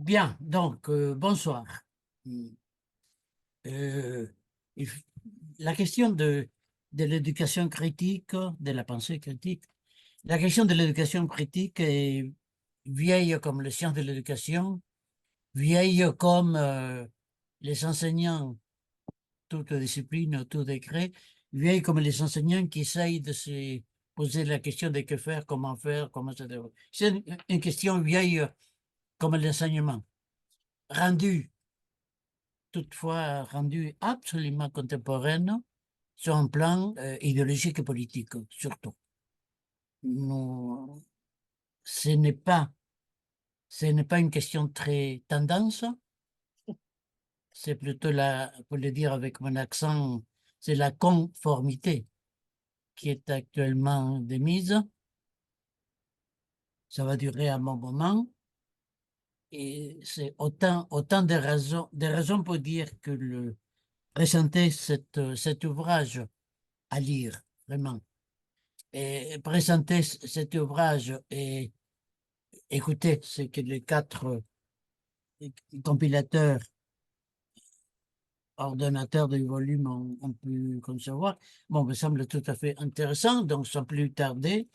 Bien, donc, bonsoir. Mm. Euh, il f- la question de l'éducation critique, de la pensée critique, la question de l'éducation critique est vieille comme les sciences de l'éducation, vieille comme les enseignants, toutes disciplines, tout décret, vieille comme les enseignants qui essayent de se poser la question de que faire, comment ça devrait. C'est une question vieille comme l'enseignement, rendue toutefois rendue absolument contemporaine sur un plan idéologique et politique, surtout. Nous, ce n'est pas, ce n'est pas une question très tendance, c'est plutôt la, pour le dire avec mon accent, c'est la conformité qui est actuellement démise. Ça va durer un bon moment. Et c'est autant de raisons pour dire que présenter cet ouvrage à lire, vraiment. Et présenter cet ouvrage et écouter ce que les quatre compilateurs, ordonnateurs du volume ont pu concevoir, bon, me semble tout à fait intéressant. Donc, sans plus tarder,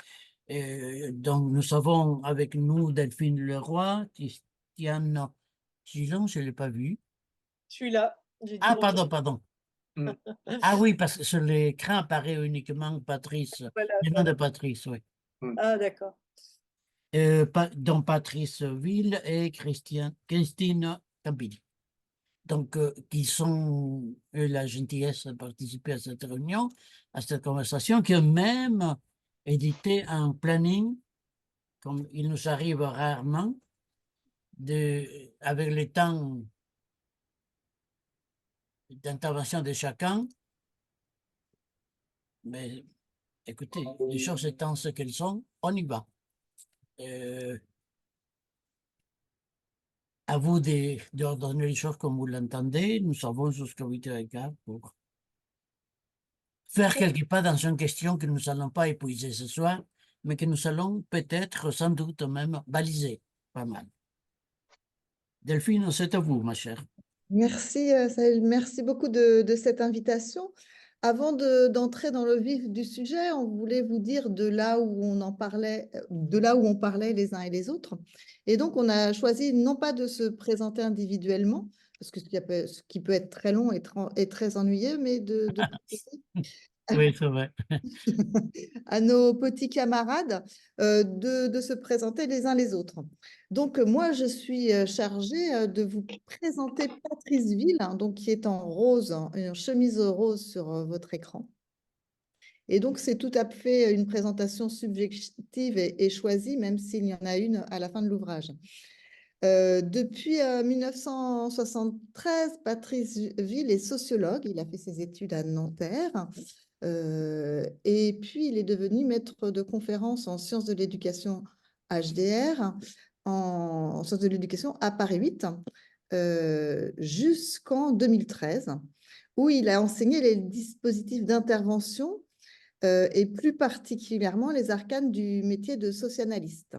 donc nous avons avec nous Delphine Leroy, Christiane Gillon, je ne l'ai pas vu. Je suis là, j'ai dit Ah, bonjour. pardon. Ah oui, parce que sur l'écran apparaît uniquement Patrice, Voilà, le nom de voilà. Patrice, oui. Ah, d'accord. Dont Patrice Ville et Christine Campini. Donc, qui sont eu la gentillesse de participer à cette réunion, à cette conversation, qui ont même édité un planning, comme il nous arrive rarement, avec le temps d'intervention de chacun. Mais écoutez, les choses étant ce qu'elles sont, on y va. Euh, à vous d'ordonner les choses comme vous l'entendez. Nous avons jusqu'à 8h15 pour faire quelque part dans une question que nous n'allons pas épuiser ce soir, mais que nous allons peut-être, sans doute même, baliser pas mal. Delphine, c'est à vous, ma chère. Merci, Sahel. Merci beaucoup de cette invitation. Avant d'entrer dans le vif du sujet, on voulait vous dire de là où on en parlait, de là où on parlait les uns et les autres. Et donc, on a choisi non pas de se présenter individuellement, parce que ce qui peut être très long et très ennuyeux, mais de Oui, c'est vrai. à nos petits camarades de se présenter les uns les autres. Donc, moi, je suis chargée de vous présenter Patrice Ville, hein, donc, qui est en rose, hein, une chemise rose sur votre écran. Et donc, c'est tout à fait une présentation subjective et choisie, même s'il y en a une à la fin de l'ouvrage. Depuis 1973, Patrice Ville est sociologue. Il a fait ses études à Nanterre. Et puis, il est devenu maître de conférences en sciences de l'éducation HDR, en sciences de l'éducation à Paris 8, jusqu'en 2013, où il a enseigné les dispositifs d'intervention et plus particulièrement les arcanes du métier de socianalyste.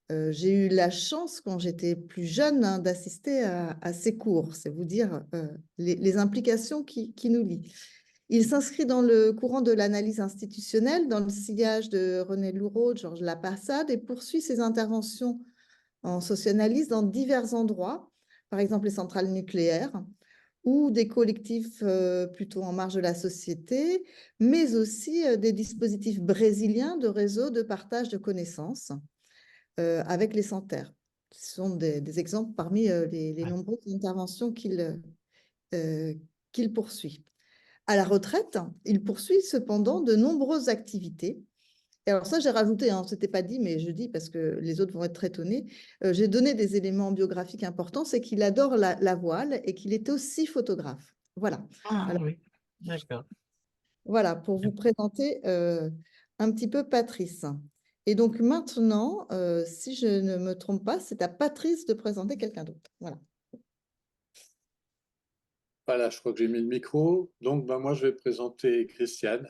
J'ai eu la chance, quand j'étais plus jeune, hein, d'assister à ces cours. C'est vous dire les implications qui nous lient. Il s'inscrit dans le courant de l'analyse institutionnelle, dans le sillage de René Loureau, de Georges Lapassade, et poursuit ses interventions en socianalyse dans divers endroits, par exemple les centrales nucléaires, ou des collectifs plutôt en marge de la société, mais aussi des dispositifs brésiliens de réseau de partage de connaissances avec les Santerres. Ce sont des exemples parmi les nombreuses interventions qu'il poursuit. À la retraite, il poursuit cependant de nombreuses activités. Et alors ça, j'ai rajouté, hein, ce n'était pas dit, mais je dis parce que les autres vont être très étonnés. J'ai donné des éléments biographiques importants, c'est qu'il adore la voile et qu'il est aussi photographe. Voilà. Ah Alors, oui, d'accord. voilà, pour vous présenter un petit peu Patrice. Et donc maintenant, si je ne me trompe pas, c'est à Patrice de présenter quelqu'un d'autre. Voilà. Voilà, je crois que j'ai mis le micro. Donc, moi, je vais présenter Christiane.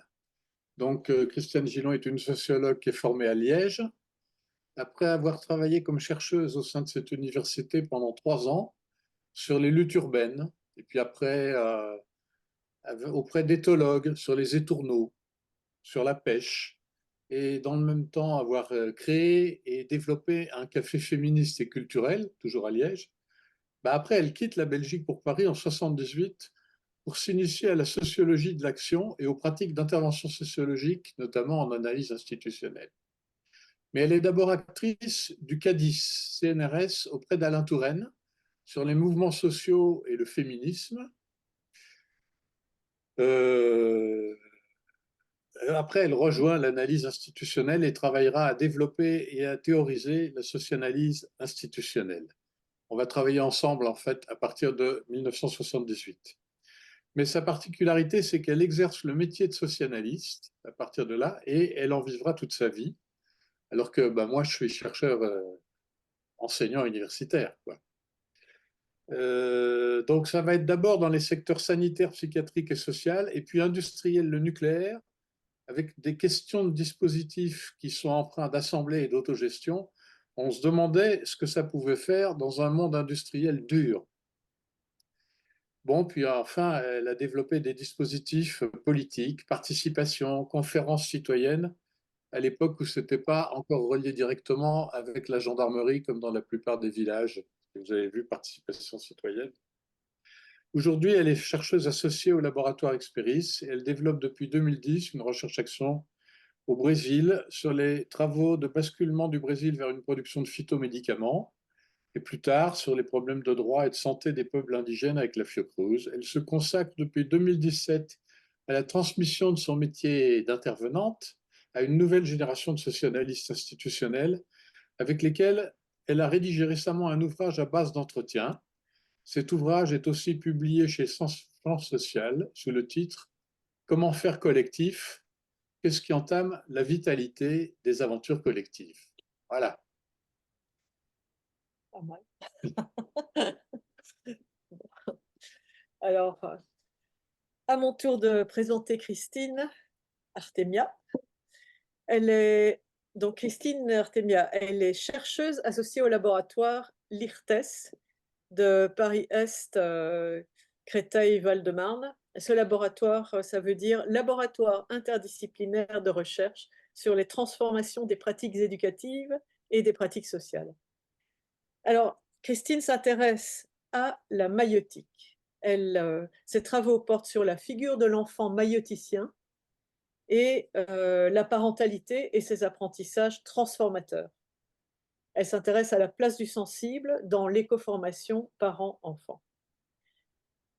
Donc, Christiane Gillon est une sociologue qui est formée à Liège. après avoir travaillé comme chercheuse au sein de cette université pendant 3 ans sur les luttes urbaines, et puis après auprès d'éthologues sur les étourneaux, sur la pêche, et dans le même temps avoir créé et développé un café féministe et culturel, toujours à Liège. Bah après, elle quitte la Belgique pour Paris en 78 pour s'initier à la sociologie de l'action et aux pratiques d'intervention sociologique, notamment en analyse institutionnelle. Mais elle est d'abord actrice du CADIS, CNRS, auprès d'Alain Touraine, sur les mouvements sociaux et le féminisme. Euh, Après, elle rejoint l'analyse institutionnelle et travaillera à développer et à théoriser la socianalyse institutionnelle. On va travailler ensemble, en fait, à partir de 1978. Mais sa particularité, c'est qu'elle exerce le métier de socianalyste à partir de là, et elle en vivra toute sa vie, alors que moi, je suis chercheur enseignant universitaire, quoi. Donc, ça va être d'abord dans les secteurs sanitaires, psychiatriques et social, et puis industriel, le nucléaire, avec des questions de dispositifs qui sont empreints d'assemblée et d'autogestion. On se demandait ce que ça pouvait faire dans un monde industriel dur. Bon, puis enfin, elle a développé des dispositifs politiques, participation, conférences citoyennes, à l'époque où ce n'était pas encore relié directement avec la gendarmerie, comme dans la plupart des villages. Vous avez vu, participation citoyenne. Aujourd'hui, elle est chercheuse associée au laboratoire Experis et elle développe depuis 2010 une recherche-action au Brésil sur les travaux de basculement du Brésil vers une production de phytomédicaments et plus tard sur les problèmes de droit et de santé des peuples indigènes avec la Fiocruz. Elle se consacre depuis 2017 à la transmission de son métier d'intervenante à une nouvelle génération de socianalystes institutionnels avec lesquels elle a rédigé récemment un ouvrage à base d'entretien. Cet ouvrage est aussi publié chez Sens Social sous le titre « Comment faire collectif ? Qu'est-ce qui entame la vitalité des aventures collectives ?» Voilà. Pas mal. Alors, à mon tour de présenter Christine Artemia. Donc Christine Artemia, elle est chercheuse associée au laboratoire l'IRTES de Paris-Est, Créteil-Val-de-Marne. Ce laboratoire, ça veut dire Laboratoire interdisciplinaire de recherche sur les transformations des pratiques éducatives et des pratiques sociales. Alors, Christine s'intéresse à la maïeutique. Ses travaux portent sur la figure de l'enfant maïeuticien et la parentalité et ses apprentissages transformateurs. Elle s'intéresse à la place du sensible dans l'écoformation parent-enfant.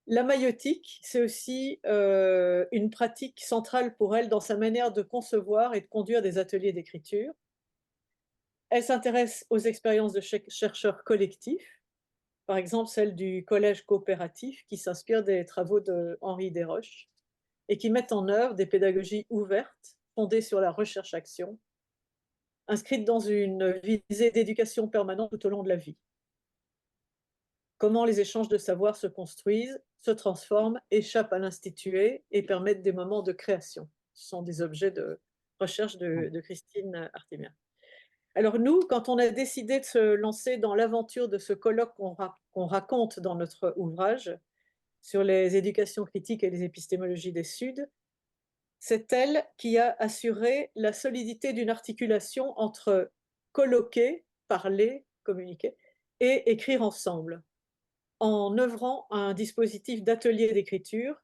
La maïeutique, c'est aussi une pratique centrale pour elle dans sa manière de concevoir et de conduire des ateliers d'écriture. Elle s'intéresse aux expériences de chercheurs collectifs, par exemple celle du collège coopératif qui s'inspire des travaux de Henri Desroches et qui mettent en œuvre des pédagogies ouvertes, fondées sur la recherche-action, inscrites dans une visée d'éducation permanente tout au long de la vie. Comment les échanges de savoir se construisent, se transforment, échappent à l'institué et permettent des moments de création. Ce sont des objets de recherche de Christine Artemia. Alors nous, quand on a décidé de se lancer dans l'aventure de ce colloque qu'on raconte dans notre ouvrage sur les éducations critiques et les épistémologies des Suds, c'est elle qui a assuré la solidité d'une articulation entre colloquer, parler, communiquer, et écrire ensemble, en œuvrant à un dispositif d'atelier d'écriture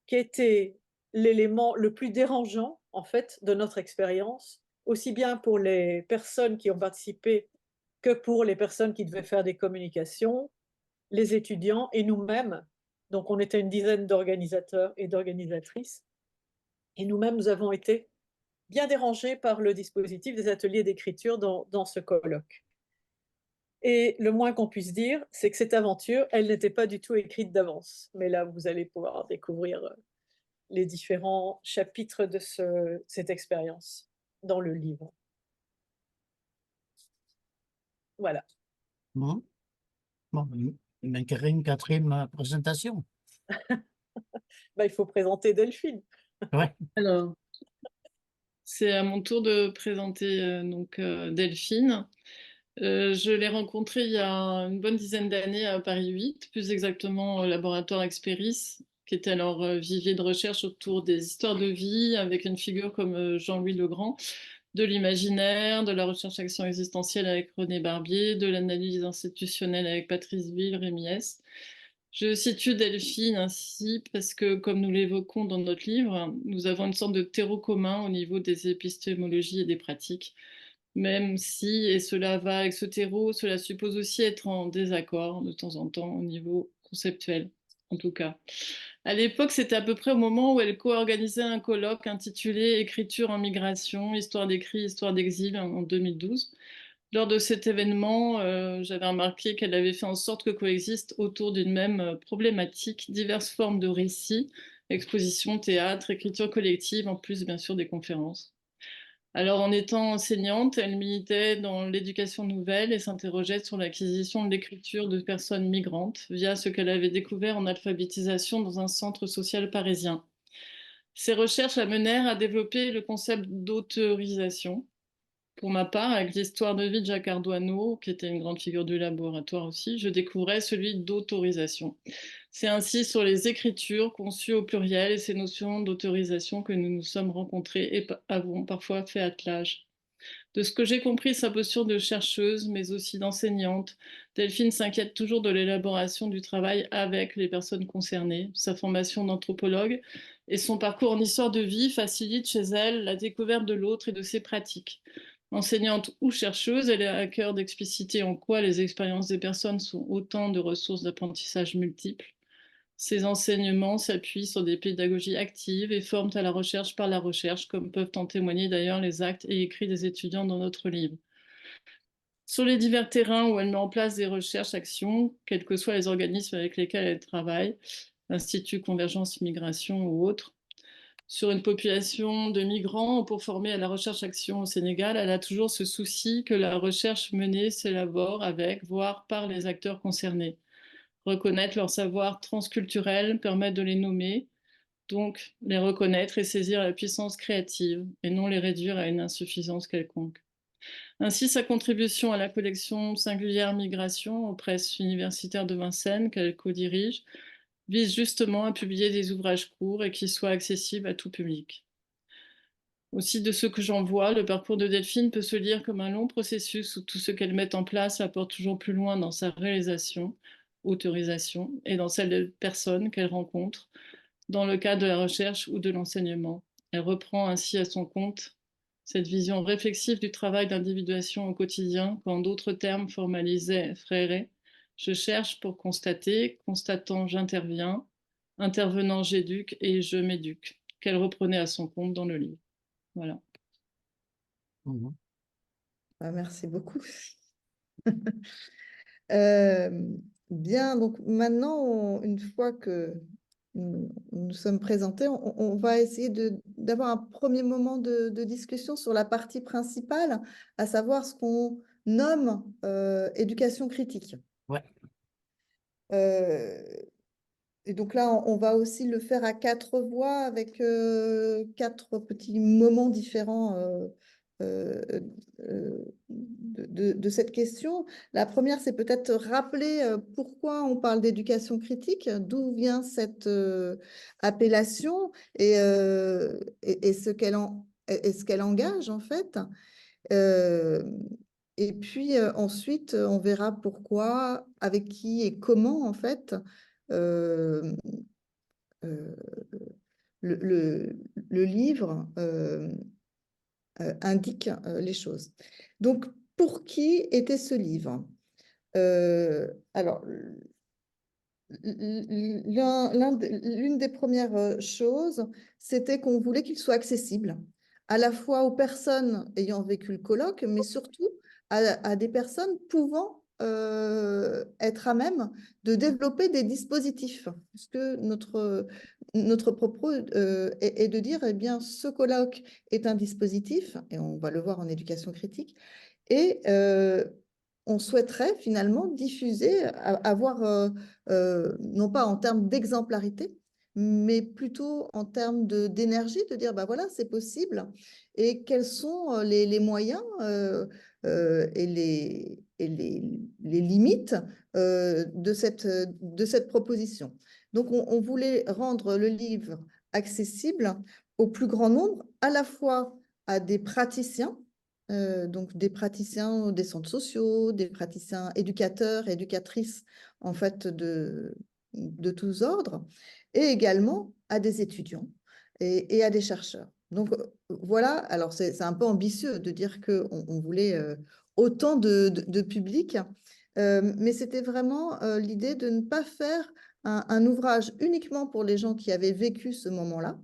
qui était l'élément le plus dérangeant, en fait, de notre expérience, aussi bien pour les personnes qui ont participé que pour les personnes qui devaient faire des communications, les étudiants et nous-mêmes. Donc, on était une dizaine d'organisateurs et d'organisatrices. Et nous-mêmes, nous avons été bien dérangés par le dispositif des ateliers d'écriture dans ce colloque. Et le moins qu'on puisse dire, c'est que cette aventure, elle n'était pas du tout écrite d'avance. Mais là, vous allez pouvoir découvrir les différents chapitres de cette expérience dans le livre. Voilà. Bon, il manquerait une quatrième présentation. Il faut présenter Delphine. Ouais. Alors, C'est à mon tour de présenter Delphine. Je l'ai rencontrée il y a une bonne dizaine d'années à Paris 8, plus exactement au laboratoire Experis, qui était alors vivier de recherche autour des histoires de vie, avec une figure comme Jean-Louis Legrand, de l'imaginaire, de la recherche-action existentielle avec René Barbier, de l'analyse institutionnelle avec Patrice Ville, Rémi S. Je situe Delphine ainsi parce que, comme nous l'évoquons dans notre livre, nous avons une sorte de terreau commun au niveau des épistémologies et des pratiques, même si, et cela va avec ce terreau, cela suppose aussi être en désaccord de temps en temps au niveau conceptuel, en tout cas. À l'époque, c'était à peu près au moment où elle co-organisait un colloque intitulé Écriture en migration, histoire d'écrit, histoire d'exil en 2012. Lors de cet événement, j'avais remarqué qu'elle avait fait en sorte que coexistent autour d'une même problématique diverses formes de récits, expositions, théâtre, écriture collective, en plus bien sûr des conférences. Alors, en étant enseignante, elle militait dans l'éducation nouvelle et s'interrogeait sur l'acquisition de l'écriture de personnes migrantes via ce qu'elle avait découvert en alphabétisation dans un centre social parisien. Ces recherches l'amenèrent à développer le concept d'autorisation. Pour ma part, avec l'histoire de vie de Jacques Ardoineau, qui était une grande figure du laboratoire aussi, je découvrais celui d'autorisation. C'est ainsi sur les écritures conçues au pluriel et ces notions d'autorisation que nous nous sommes rencontrés et avons parfois fait attelage. De ce que j'ai compris, sa posture de chercheuse, mais aussi d'enseignante, Delphine s'inquiète toujours de l'élaboration du travail avec les personnes concernées. Sa formation d'anthropologue et son parcours en histoire de vie facilitent chez elle la découverte de l'autre et de ses pratiques. Enseignante ou chercheuse, elle a à cœur d'expliciter en quoi les expériences des personnes sont autant de ressources d'apprentissage multiples. Ces enseignements s'appuient sur des pédagogies actives et forment à la recherche par la recherche, comme peuvent en témoigner d'ailleurs les actes et écrits des étudiants dans notre livre. Sur les divers terrains où elle met en place des recherches-actions, quels que soient les organismes avec lesquels elle travaille, Institut Convergence Migration ou autres, sur une population de migrants pour former à la recherche-action au Sénégal, elle a toujours ce souci que la recherche menée s'élabore avec, voire par les acteurs concernés. Reconnaître leur savoir transculturel permet de les nommer, donc les reconnaître et saisir la puissance créative, et non les réduire à une insuffisance quelconque. Ainsi, sa contribution à la collection singulière Migration aux presses universitaires de Vincennes, qu'elle co-dirige, vise justement à publier des ouvrages courts et qui soient accessibles à tout public. Aussi, de ce que j'en vois, le parcours de Delphine peut se lire comme un long processus où tout ce qu'elle met en place apporte toujours plus loin dans sa réalisation, autorisation, et dans celle des personnes qu'elle rencontre, dans le cadre de la recherche ou de l'enseignement. Elle reprend ainsi à son compte cette vision réflexive du travail d'individuation au quotidien, qu'en d'autres termes formalisait Freire. Je cherche pour constater, constatant j'interviens, intervenant j'éduque et je m'éduque, qu'elle reprenait à son compte dans le livre. Voilà. Mhm. Merci beaucoup. Bien, donc maintenant, une fois que nous sommes présentés, on va essayer d'avoir un premier moment de discussion sur la partie principale, à savoir ce qu'on nomme éducation critique. Ouais. Et donc là, on va aussi le faire à 4 voix avec 4 petits moments différents de cette question. La première, c'est peut-être rappeler pourquoi on parle d'éducation critique, d'où vient cette appellation et ce qu'elle engage en fait. Et puis ensuite, on verra pourquoi, avec qui et comment en fait le livre indique les choses. Donc, pour qui était ce livre? Alors, l'une des premières choses, c'était qu'on voulait qu'il soit accessible, à la fois aux personnes ayant vécu le colloque, mais surtout à des personnes pouvant être à même de développer des dispositifs. Parce que notre propos est de dire, eh bien, ce colloque est un dispositif, et on va le voir en éducation critique, et on souhaiterait finalement diffuser, avoir, non pas en termes d'exemplarité, mais plutôt en termes d'énergie, de dire, bah voilà, c'est possible, et quels sont les moyens et les limites de cette proposition. Donc, on voulait rendre le livre accessible au plus grand nombre, à la fois à des praticiens, donc des praticiens des centres sociaux, des praticiens éducateurs et éducatrices en fait de tous ordres, et également à des étudiants et à des chercheurs. Donc voilà, alors c'est un peu ambitieux de dire qu'on voulait autant de public, mais c'était vraiment l'idée de ne pas faire un ouvrage uniquement pour les gens qui avaient vécu ce moment-là,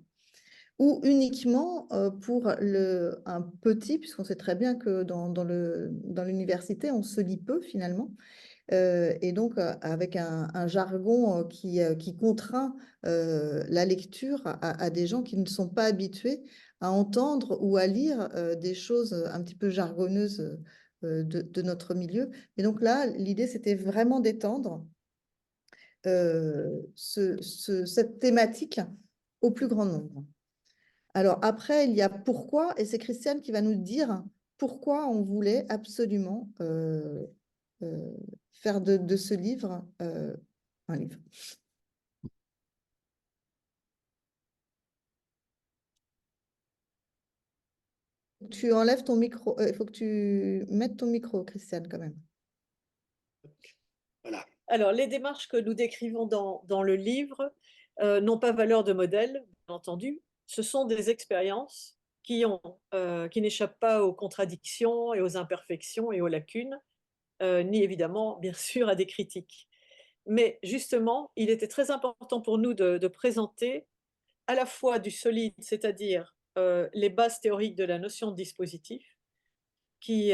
ou uniquement pour un petit, puisqu'on sait très bien que dans l'université, on se lit peu finalement, et donc avec un jargon qui contraint la lecture à des gens qui ne sont pas habitués à entendre ou à lire des choses un petit peu jargonneuses de notre milieu. Et donc là, l'idée, c'était vraiment d'étendre cette thématique au plus grand nombre. Alors après, il y a pourquoi, et c'est Christiane qui va nous dire pourquoi on voulait absolument faire de ce livre un livre. Tu enlèves ton micro, il faut que tu mettes ton micro, Christiane, quand même. Voilà. Alors, les démarches que nous décrivons dans le livre n'ont pas valeur de modèle, bien entendu. Ce sont des expériences qui n'échappent pas aux contradictions et aux imperfections et aux lacunes, ni évidemment, bien sûr, à des critiques. Mais justement, il était très important pour nous de présenter à la fois du solide, c'est-à-dire les bases théoriques de la notion de dispositif, qui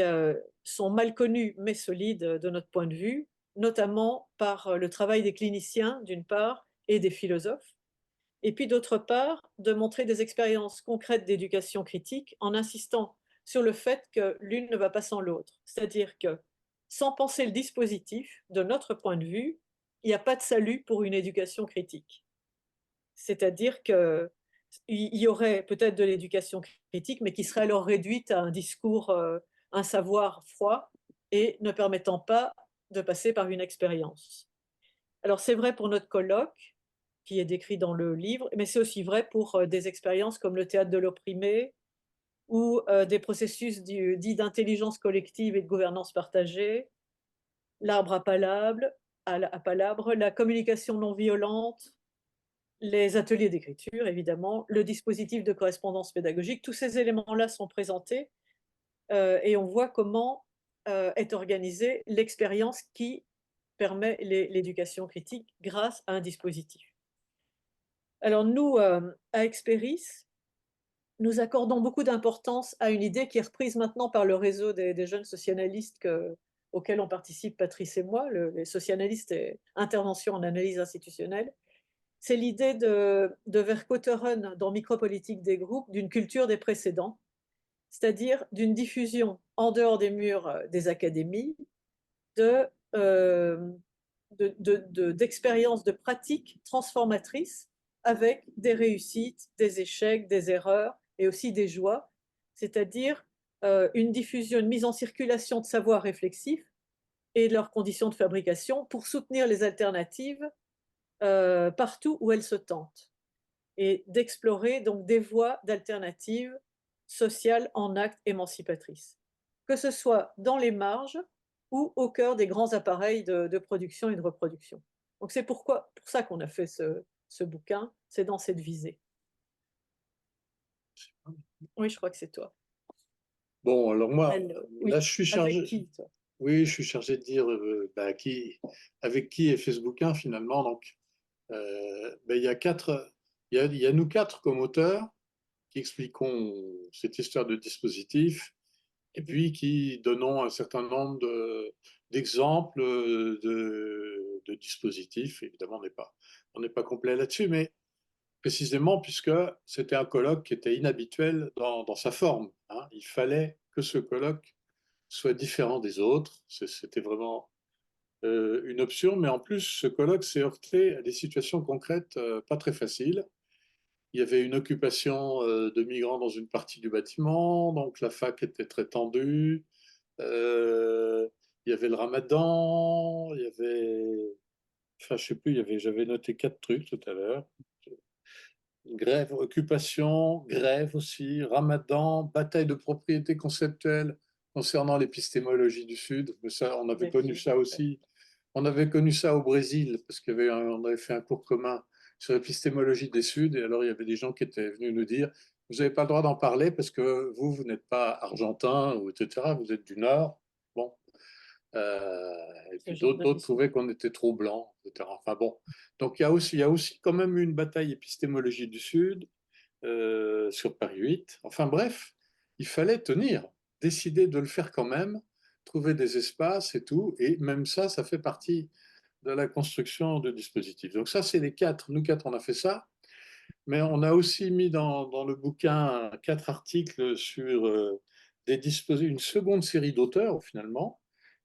sont mal connues mais solides de notre point de vue, notamment par le travail des cliniciens, d'une part, et des philosophes, et puis d'autre part, de montrer des expériences concrètes d'éducation critique en insistant sur le fait que l'une ne va pas sans l'autre. C'est-à-dire que sans penser le dispositif, de notre point de vue, il n'y a pas de salut pour une éducation critique. C'est-à-dire qu'il y aurait peut-être de l'éducation critique, mais qui serait alors réduite à un discours, un savoir froid et ne permettant pas de passer par une expérience. Alors c'est vrai pour notre colloque, qui est décrit dans le livre, mais c'est aussi vrai pour des expériences comme le théâtre de l'opprimé ou des processus dits d'intelligence collective et de gouvernance partagée, l'arbre à palabre, la communication non violente, les ateliers d'écriture, évidemment, le dispositif de correspondance pédagogique, tous ces éléments-là sont présentés et on voit comment est organisée l'expérience qui permet l'éducation critique grâce à un dispositif. Alors nous, à Experis, nous accordons beaucoup d'importance à une idée qui est reprise maintenant par le réseau des jeunes socianalystes auquel on participe Patrice et moi, les socianalystes et intervention en analyse institutionnelle. C'est l'idée de Vercauteren dans Micropolitique des groupes d'une culture des précédents, c'est-à-dire d'une diffusion en dehors des murs des académies d'expériences, de pratiques transformatrices avec des réussites, des échecs, des erreurs et aussi des joies, c'est-à-dire une diffusion, une mise en circulation de savoirs réflexifs et de leurs conditions de fabrication pour soutenir les alternatives partout où elles se tentent et d'explorer donc des voies d'alternatives sociales en actes émancipatrices, que ce soit dans les marges ou au cœur des grands appareils de production et de reproduction. Donc c'est pour ça qu'on a fait ce bouquin, c'est dans cette visée. Oui, je crois que c'est toi. Bon, alors moi, Oui. là, je suis chargé. Avec qui, toi? Oui, je suis chargé de dire avec qui est fait ce bouquin finalement. Donc, il y a il y a nous quatre comme auteurs qui expliquons cette histoire de dispositif et puis qui donnons un certain nombre d'exemples de dispositifs. Évidemment, on n'est pas complet là-dessus, mais précisément puisque c'était un colloque qui était inhabituel dans sa forme, hein. Il fallait que ce colloque soit différent des autres. C'était vraiment une option, mais en plus, ce colloque s'est heurté à des situations concrètes pas très faciles. Il y avait une occupation de migrants dans une partie du bâtiment, donc la fac était très tendue. Il y avait le ramadan, il y avait, enfin, je sais plus, j'avais noté 4 trucs tout à l'heure. Grève, occupation, grève aussi, ramadan, bataille de propriété conceptuelle concernant l'épistémologie du Sud. Mais ça, on avait connu ça aussi. On avait connu ça au Brésil, parce on avait fait un cours commun sur l'épistémologie des Suds, et alors il y avait des gens qui étaient venus nous dire, vous n'avez pas le droit d'en parler parce que vous n'êtes pas argentin, ou etc., vous êtes du Nord. Bon. Et puis d'autres trouvaient qu'on était trop blanc, etc. Enfin bon. Donc il y a aussi quand même une bataille épistémologie du Sud sur Paris 8. Enfin bref, il fallait tenir, décider de le faire quand même, trouver des espaces et tout. Et même ça, ça fait partie de la construction de dispositifs. Donc ça, c'est les 4. Nous 4, on a fait ça. Mais on a aussi mis dans le bouquin 4 articles sur une seconde série d'auteurs, finalement,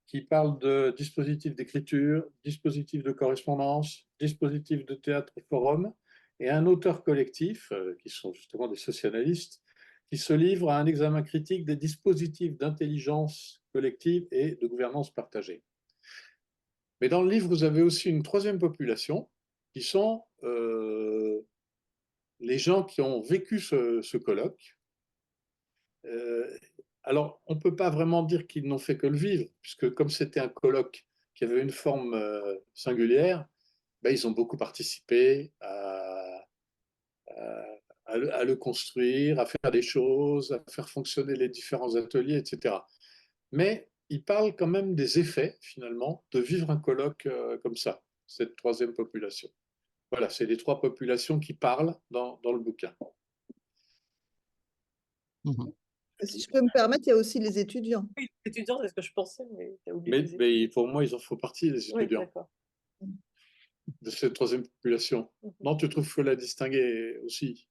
qui parlent de dispositifs d'écriture, dispositifs de correspondance, dispositifs de théâtre et forum, et un auteur collectif, qui sont justement des socianalystes, qui se livrent à un examen critique des dispositifs d'intelligence collective et de gouvernance partagée. Mais dans le livre, vous avez aussi une troisième population, qui sont les gens qui ont vécu ce colloque. Alors, on ne peut pas vraiment dire qu'ils n'ont fait que le vivre, puisque comme c'était un colloque qui avait une forme singulière, ben, ils ont beaucoup participé à le construire, à faire des choses, à faire fonctionner les différents ateliers, etc. Mais ils parlent quand même des effets, finalement, de vivre un colloque comme ça, cette troisième population. Voilà, c'est les 3 populations qui parlent dans le bouquin. Mhm. Si je peux me permettre, il y a aussi les étudiants. Oui, les étudiants, c'est ce que je pensais, mais tu as oublié les étudiants. Mais pour moi, ils en font partie, les Oui, étudiants, d'accord. de cette troisième population. Non, tu trouves qu'il faut la distinguer aussi?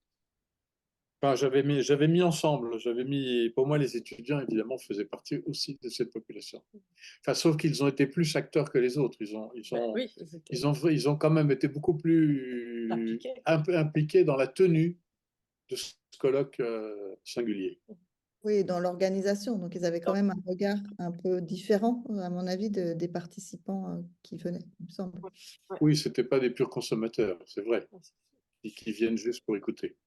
Enfin, j'avais mis ensemble, pour moi, les étudiants, évidemment, faisaient partie aussi de cette population. Enfin, sauf qu'ils ont été plus acteurs que les autres. Oui, Ils ont quand même été beaucoup plus impliqués dans la tenue de ce colloque singulier. Oui, dans l'organisation. Donc, ils avaient quand même un regard un peu différent, à mon avis, des participants qui venaient, il me semble. Oui, ce n'étaient pas des purs consommateurs, c'est vrai, et qui viennent juste pour écouter.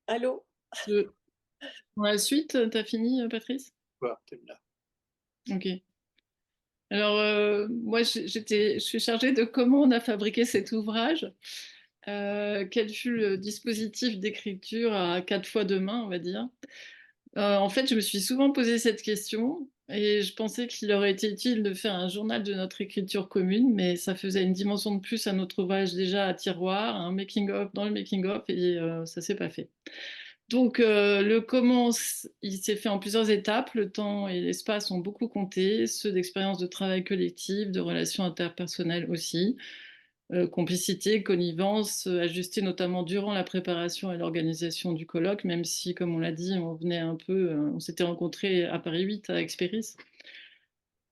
Allô? Pour la suite, tu as fini, Patrice? Voilà, t'aimes bien. Ok. Alors, moi, je suis chargée de comment on a fabriqué cet ouvrage. Quel fut le dispositif d'écriture à 4 fois 2 mains, on va dire. En fait, je me suis souvent posé cette question et je pensais qu'il aurait été utile de faire un journal de notre écriture commune, mais ça faisait une dimension de plus à notre ouvrage déjà à tiroir, un making-of dans le making-of et ça s'est pas fait. Donc, le comment, il s'est fait en plusieurs étapes. Le temps et l'espace ont beaucoup compté, ceux d'expérience de travail collectif, de relations interpersonnelles aussi. Complicité, connivence, ajustée notamment durant la préparation et l'organisation du colloque, même si, comme on l'a dit, on s'était rencontrés à Paris 8 à Expéris.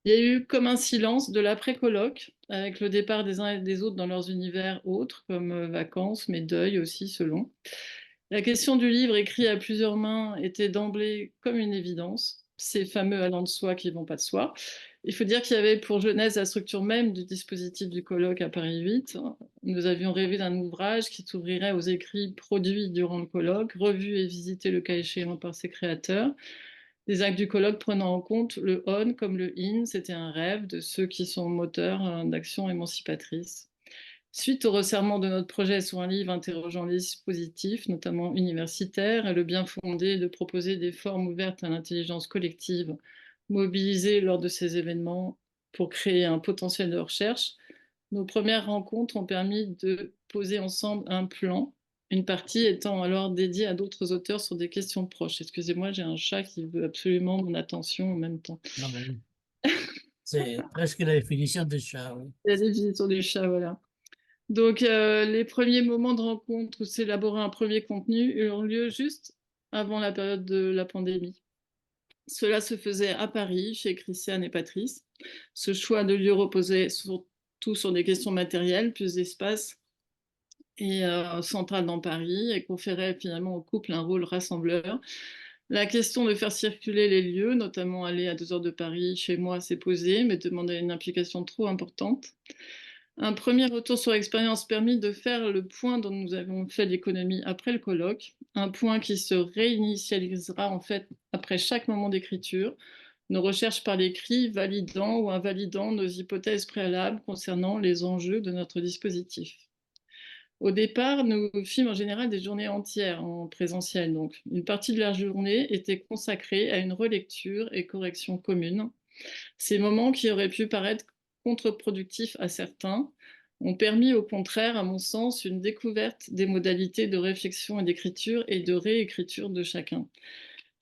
Il y a eu comme un silence de l'après-colloque, avec le départ des uns et des autres dans leurs univers autres, comme vacances, mais deuil aussi, selon. La question du livre écrit à plusieurs mains était d'emblée comme une évidence, ces fameux allant de soi qui vont pas de soi. Il faut dire qu'il y avait pour genèse la structure même du dispositif du colloque à Paris 8. Nous avions rêvé d'un ouvrage qui s'ouvrirait aux écrits produits durant le colloque, revus et visités le cas échéant par ses créateurs. Les actes du colloque prenant en compte le on comme le in, c'était un rêve de ceux qui sont moteurs d'action émancipatrice. Suite au resserrement de notre projet sur un livre interrogeant les dispositifs, notamment universitaires, et le bien fondé de proposer des formes ouvertes à l'intelligence collective mobilisée lors de ces événements pour créer un potentiel de recherche, nos premières rencontres ont permis de poser ensemble un plan, une partie étant alors dédiée à d'autres auteurs sur des questions proches. Excusez-moi, j'ai un chat qui veut absolument mon attention en même temps. Non, mais oui. C'est presque la définition de chat. Oui. La définition du chat, voilà. Donc, les premiers moments de rencontre où s'élaborer un premier contenu eurent lieu juste avant la période de la pandémie. Cela se faisait à Paris, chez Christiane et Patrice. Ce choix de lieu reposait surtout sur des questions matérielles, plus d'espace et central dans Paris, et conférait finalement au couple un rôle rassembleur. La question de faire circuler les lieux, notamment aller à 2 heures de Paris, chez moi, s'est posée, mais demandait une implication trop importante. Un premier retour sur l'expérience permit de faire le point dont nous avons fait l'économie après le colloque, un point qui se réinitialisera en fait après chaque moment d'écriture, nos recherches par l'écrit validant ou invalidant nos hypothèses préalables concernant les enjeux de notre dispositif. Au départ, nous fîmes en général des journées entières en présentiel, donc une partie de la journée était consacrée à une relecture et correction commune. Ces moments qui auraient pu paraître contre-productifs à certains ont permis au contraire, à mon sens, une découverte des modalités de réflexion et d'écriture et de réécriture de chacun.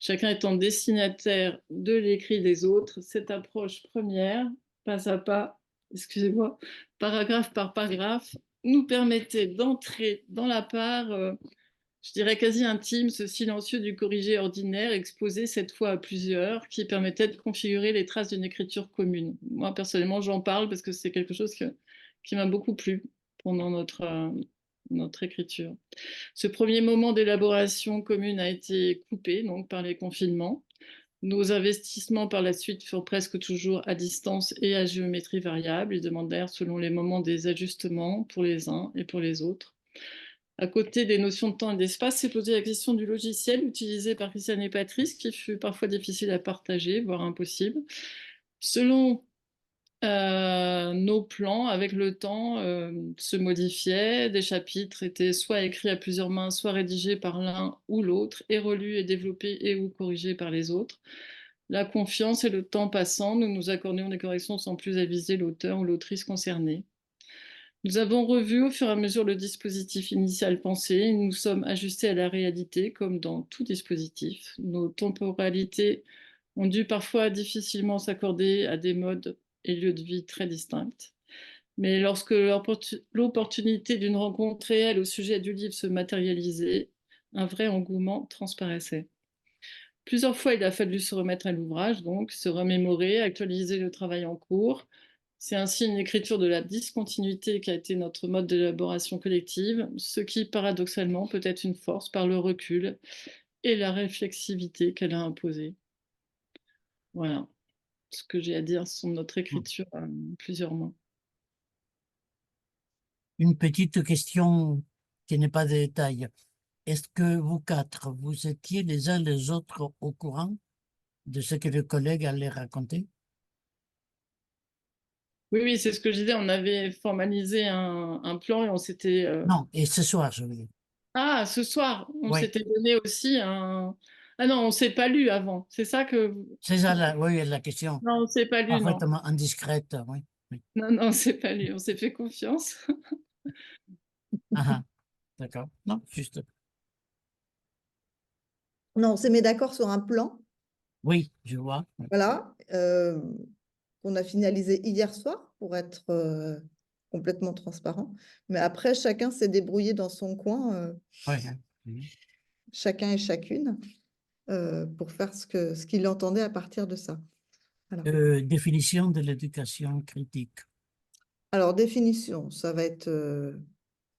Chacun étant destinataire de l'écrit des autres, cette approche première, pas à pas, excusez-moi, paragraphe par paragraphe, nous permettait d'entrer dans la part, je dirais quasi intime, ce silencieux du corrigé ordinaire, exposé cette fois à plusieurs, qui permettait de configurer les traces d'une écriture commune. Moi, personnellement, j'en parle parce que c'est quelque chose qui m'a beaucoup plu pendant notre écriture. Ce premier moment d'élaboration commune a été coupé donc, par les confinements. Nos investissements par la suite furent presque toujours à distance et à géométrie variable. Ils demandèrent selon les moments des ajustements pour les uns et pour les autres. À côté des notions de temps et d'espace, s'est posée la question du logiciel utilisé par Christiane et Patrice, qui fut parfois difficile à partager, voire impossible. Selon nos plans, avec le temps, se modifiaient. Des chapitres étaient soit écrits à plusieurs mains, soit rédigés par l'un ou l'autre, et relus et développés et ou corrigés par les autres. La confiance et le temps passant, nous nous accordions des corrections sans plus aviser l'auteur ou l'autrice concernée. Nous avons revu au fur et à mesure le dispositif initial pensé et nous sommes ajustés à la réalité, comme dans tout dispositif. Nos temporalités ont dû parfois difficilement s'accorder à des modes et lieux de vie très distincts. Mais lorsque l'opportunité d'une rencontre réelle au sujet du livre se matérialisait, un vrai engouement transparaissait. Plusieurs fois, il a fallu se remettre à l'ouvrage, donc se remémorer, actualiser le travail en cours. C'est ainsi une écriture de la discontinuité qui a été notre mode d'élaboration collective, ce qui, paradoxalement, peut être une force par le recul et la réflexivité qu'elle a imposée. Voilà ce que j'ai à dire sur notre écriture en plusieurs mots. Une petite question qui n'est pas de détail. Est-ce que vous quatre, vous étiez les uns les autres au courant de ce que le collègue allait raconter? Oui, oui, c'est ce que je disais. On avait formalisé un plan et on s'était... Non, et ce soir, je veux dire. Ah, ce soir, on Oui. s'était donné aussi un... Ah non, on ne s'est pas lu avant. C'est ça que... C'est ça, oui, la question. Non, on ne s'est pas lu, non. Parfaitement indiscrète, oui. Oui. Non, non, on ne s'est pas lu. On s'est fait confiance. Ah, ah, d'accord. Non, juste. Non, on s'est mis d'accord sur un plan, Oui, je vois. voilà, qu'on a finalisé hier soir pour être complètement transparent. Mais après, chacun s'est débrouillé dans son coin, Oui, oui. chacun et chacune, pour faire ce qu'il entendait à partir de ça. Voilà. Définition de l'éducation critique. Alors, définition, ça va être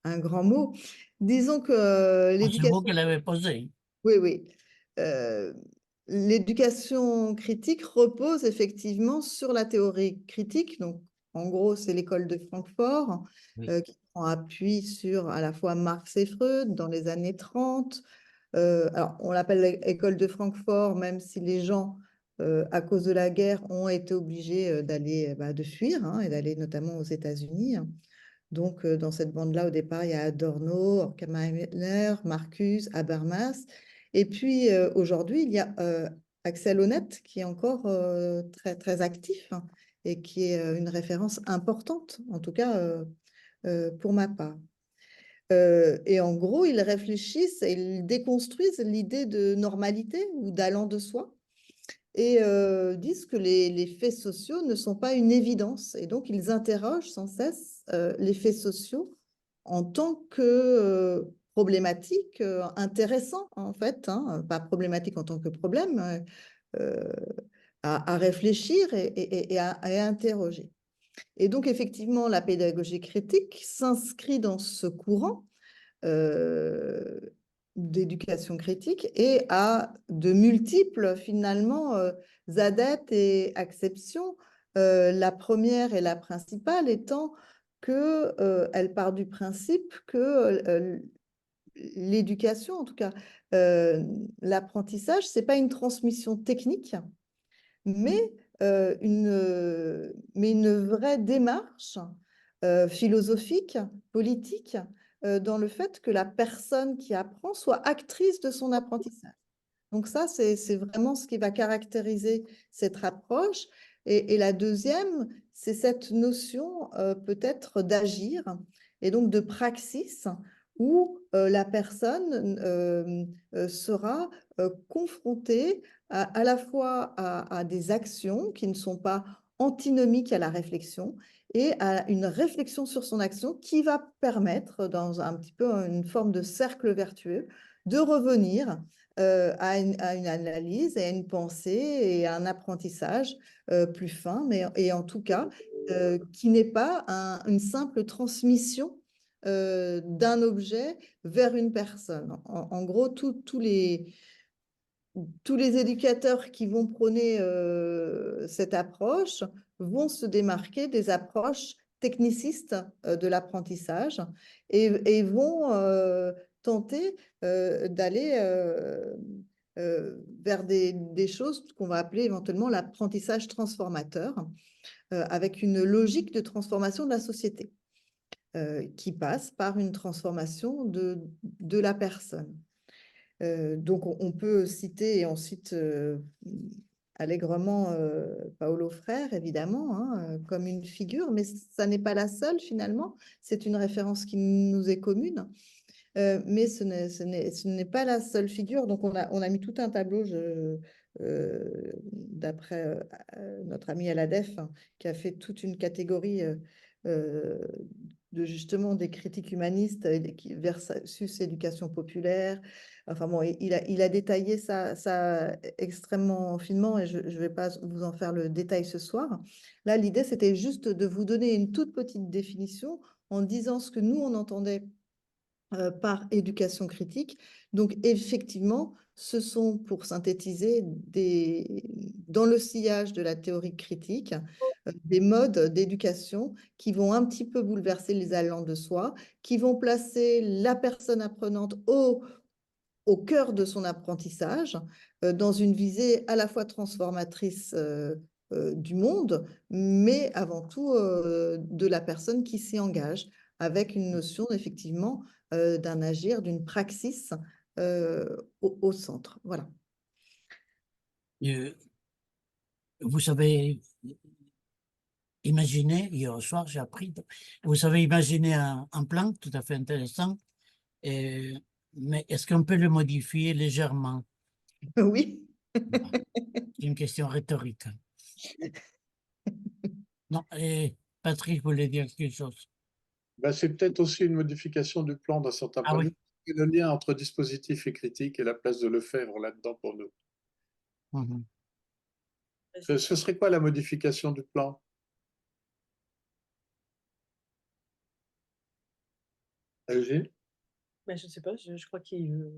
un grand mot. Disons que C'est vous l'éducation... qui l'avez posé. Oui, oui. L'éducation critique repose effectivement sur la théorie critique. Donc, en gros, c'est l'école de Francfort Oui. qui prend appui sur à la fois Marx et Freud dans les années 30. Alors, on l'appelle l'école de Francfort, même si les gens, à cause de la guerre, ont été obligés de fuir et d'aller notamment aux États-Unis. Donc, dans cette bande-là, au départ, il y a Adorno, Horkheimer, Marcuse, Habermas. Et puis, aujourd'hui, il y a Axel Honneth, qui est encore très, très actif et qui est une référence importante, en tout cas pour ma part. Et en gros, ils réfléchissent et ils déconstruisent l'idée de normalité ou d'allant de soi et disent que les faits sociaux ne sont pas une évidence. Et donc, ils interrogent sans cesse les faits sociaux en tant que problématiques intéressants, en fait, pas problématiques en tant que problème, à réfléchir et à interroger. Et donc, effectivement, la pédagogie critique s'inscrit dans ce courant d'éducation critique et a de multiples, finalement, adeptes et acceptions. La première et la principale étant qu'elle part du principe que l'éducation, en tout cas, l'apprentissage, ce n'est pas une transmission technique, mais une vraie démarche philosophique, politique, dans le fait que la personne qui apprend soit actrice de son apprentissage. Donc ça, c'est vraiment ce qui va caractériser cette approche. Et la deuxième, c'est cette notion peut-être d'agir et donc de praxis où la personne sera confrontée à la fois à des actions qui ne sont pas antinomiques à la réflexion et à une réflexion sur son action qui va permettre, dans un petit peu une forme de cercle vertueux, de revenir à une analyse et à une pensée et à un apprentissage plus fin, et en tout cas, qui n'est pas une simple transmission d'un objet vers une personne. En gros, tous les éducateurs qui vont prôner cette approche vont se démarquer des approches technicistes de l'apprentissage et vont tenter d'aller vers des choses qu'on va appeler éventuellement l'apprentissage transformateur, avec une logique de transformation de la société qui passe par une transformation de la personne. Donc, on peut citer, et on cite allègrement Paulo Freire, évidemment, hein, comme une figure, mais ça n'est pas la seule finalement. C'est une référence qui nous est commune, mais ce n'est pas la seule figure. Donc, on a mis tout un tableau, d'après notre ami Aladef, hein, qui a fait toute une catégorie de justement des critiques humanistes versus éducation populaire. Enfin bon, il a détaillé ça extrêmement finement et je ne vais pas vous en faire le détail ce soir. Là, l'idée, c'était juste de vous donner une toute petite définition en disant ce que nous, on entendait par éducation critique. Donc, effectivement, ce sont, pour synthétiser, dans le sillage de la théorie critique, des modes d'éducation qui vont un petit peu bouleverser les allants de soi, qui vont placer la personne apprenante au cœur de son apprentissage, dans une visée à la fois transformatrice du monde, mais avant tout de la personne qui s'y engage, avec une notion effectivement d'un agir, d'une praxis au centre. Voilà. Vous savez imaginer, hier soir j'ai appris, vous savez imaginer un plan tout à fait intéressant, mais est-ce qu'on peut le modifier légèrement? Oui. C'est une question rhétorique. Non, Patrick voulait dire quelque chose. Ben, c'est peut-être aussi une modification du plan d'un certain Ah point de oui. vue. Et le lien entre dispositif et critique et la place de Lefebvre là-dedans pour nous. Mhm. Ce serait quoi la modification du plan? Eugène? Mais je ne sais pas, je crois qu'il...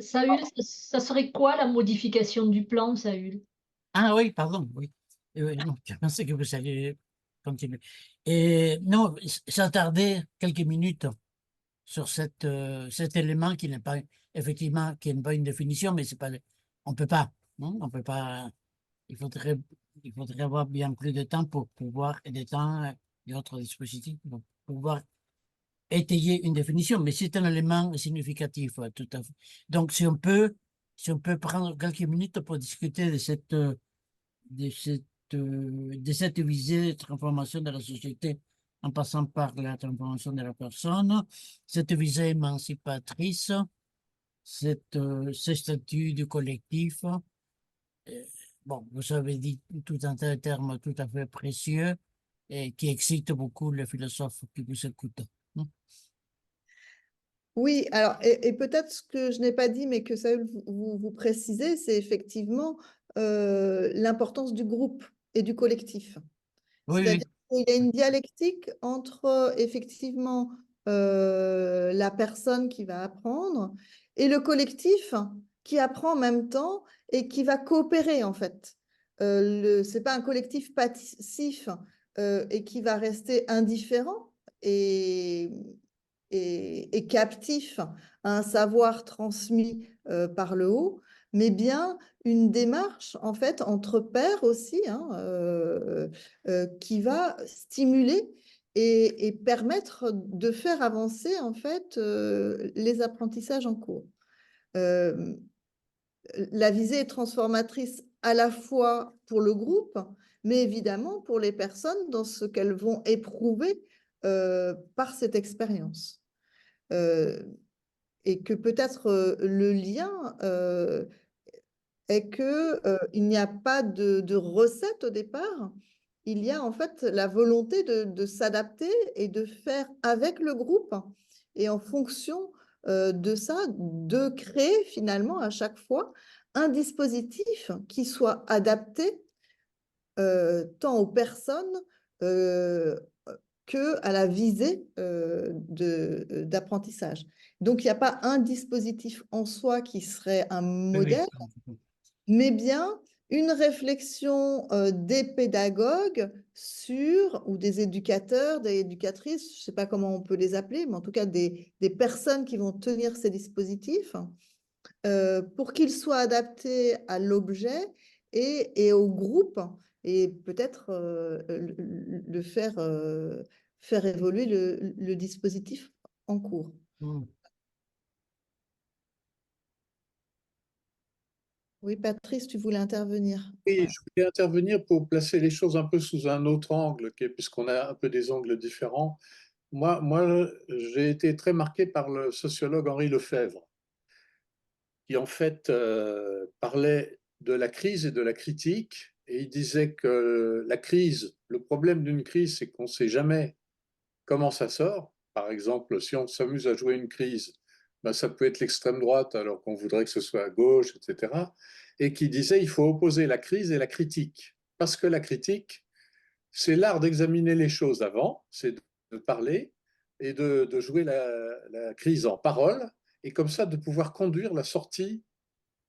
Saül, ça serait quoi la modification du plan, Saül? Ah oui, pardon, oui. Non, je pensais que vous alliez continuer. Et non, s'attarder quelques minutes sur cet élément qui n'est pas, effectivement, qui n'est pas une définition, mais c'est pas, on peut pas, non, on peut pas, il faudrait avoir bien plus de temps pour pouvoir, et des temps et autres dispositifs, pour pouvoir étayer une définition, mais c'est un élément significatif, ouais, tout à fait. Donc, si on peut prendre quelques minutes pour discuter de cette visée de transformation de la société en passant par la transformation de la personne, cette visée émancipatrice, ce statut du collectif. Bon, vous avez dit tout un tas de termes tout à fait précieux et qui excitent beaucoup les philosophes qui vous écoutent. Oui, alors, et peut-être ce que je n'ai pas dit, mais que ça vous précisez, c'est effectivement l'importance du groupe et du collectif. Oui, oui. C'est-à-dire qu'il y a une dialectique entre effectivement la personne qui va apprendre et le collectif qui apprend en même temps et qui va coopérer en fait. Ce n'est pas un collectif passif et qui va rester indifférent et captif à un savoir transmis par le haut, mais bien une démarche en fait entre pairs aussi, hein, qui va stimuler et permettre de faire avancer en fait les apprentissages en cours. La visée est transformatrice à la fois pour le groupe, mais évidemment pour les personnes dans ce qu'elles vont éprouver par cette expérience. Et que peut-être le lien est que il n'y a pas de recette au départ. Il y a en fait la volonté de s'adapter et de faire avec le groupe et en fonction de ça, de créer finalement à chaque fois un dispositif qui soit adapté tant aux personnes qu'à la visée d'apprentissage. Donc, il n'y a pas un dispositif en soi qui serait un Oui, oui. modèle, mais bien une réflexion des pédagogues sur, ou des éducateurs, des éducatrices, je ne sais pas comment on peut les appeler, mais en tout cas des personnes qui vont tenir ces dispositifs pour qu'ils soient adaptés à l'objet et au groupe, et peut-être le faire évoluer le dispositif en cours. Mm. Oui, Patrice, tu voulais intervenir. Et Ouais. je voulais intervenir pour placer les choses un peu sous un autre angle, puisqu'on a un peu des angles différents. Moi, j'ai été très marqué par le sociologue Henri Lefebvre, qui en fait parlait de la crise et de la critique, et il disait que la crise, le problème d'une crise, c'est qu'on ne sait jamais comment ça sort. Par exemple, si on s'amuse à jouer une crise, ben ça peut être l'extrême droite alors qu'on voudrait que ce soit à gauche, etc. Et qui disait il faut opposer la crise et la critique. Parce que la critique, c'est l'art d'examiner les choses avant, c'est de parler et de jouer la crise en parole, et comme ça de pouvoir conduire la sortie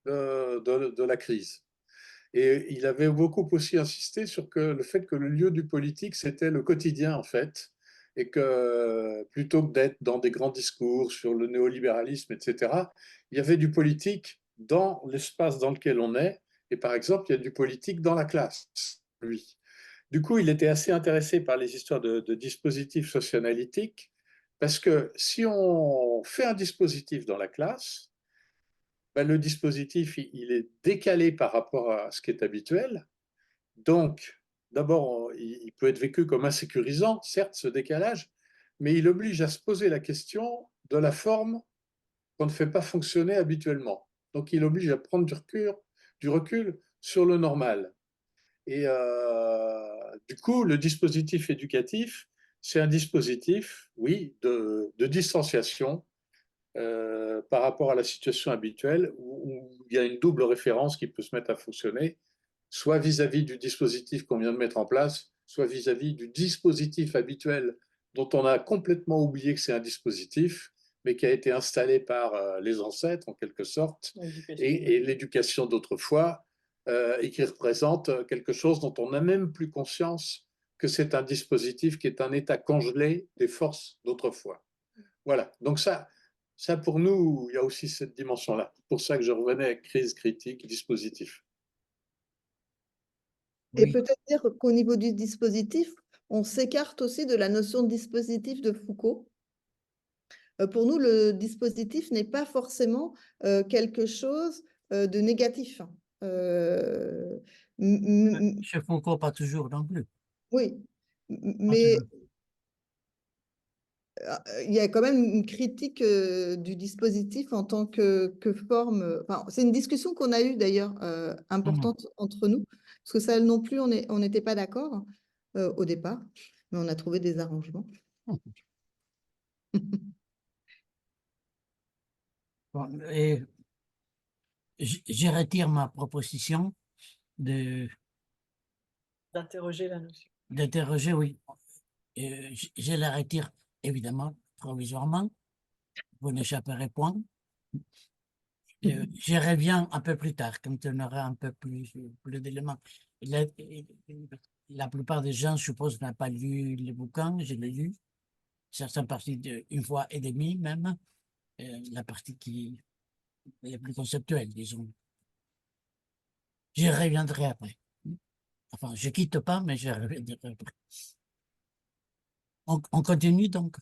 de la crise. Et il avait beaucoup aussi insisté sur le fait que le lieu du politique, c'était le quotidien, en fait, et que plutôt que d'être dans des grands discours sur le néolibéralisme, etc., il y avait du politique dans l'espace dans lequel on est, et par exemple, il y a du politique dans la classe, lui. Du coup, il était assez intéressé par les histoires de dispositifs socioanalytiques, parce que si on fait un dispositif dans la classe, ben, le dispositif, il est décalé par rapport à ce qui est habituel. Donc, d'abord, il peut être vécu comme insécurisant, certes, ce décalage, mais il oblige à se poser la question de la forme qu'on ne fait pas fonctionner habituellement. Donc, il oblige à prendre du recul sur le normal. Et du coup, le dispositif éducatif, c'est un dispositif, oui, de distanciation par rapport à la situation habituelle où il y a une double référence qui peut se mettre à fonctionner, soit vis-à-vis du dispositif qu'on vient de mettre en place, soit vis-à-vis du dispositif habituel dont on a complètement oublié que c'est un dispositif, mais qui a été installé par les ancêtres en quelque sorte, et l'éducation d'autrefois, et qui représente quelque chose dont on n'a même plus conscience que c'est un dispositif qui est un état congelé des forces d'autrefois. Voilà, donc ça, pour nous, il y a aussi cette dimension-là. C'est pour ça que je revenais à crise critique, dispositif. Et Oui. peut-être dire qu'au niveau du dispositif, on s'écarte aussi de la notion de dispositif de Foucault. Pour nous, le dispositif n'est pas forcément quelque chose de négatif. Chez Foucault, pas toujours non plus. Oui, Pas mais toujours. il y a quand même une critique du dispositif en tant que forme. Enfin, c'est une discussion qu'on a eue d'ailleurs importante entre nous, parce que ça non plus, on n'était pas d'accord au départ, mais on a trouvé des arrangements. Bon, et je retire ma proposition de d'interroger la notion. d'interroger, oui. Je la retire évidemment provisoirement. Vous n'échapperez point. Je reviens un peu plus tard, quand on aura un peu plus d'éléments. La, la plupart des gens, je suppose, n'ont pas lu le bouquin, je l'ai lu. Certaines parties une fois et demie même. La partie qui est plus conceptuelle, disons. Je reviendrai après. Enfin, je quitte pas, mais je reviendrai après. On continue donc.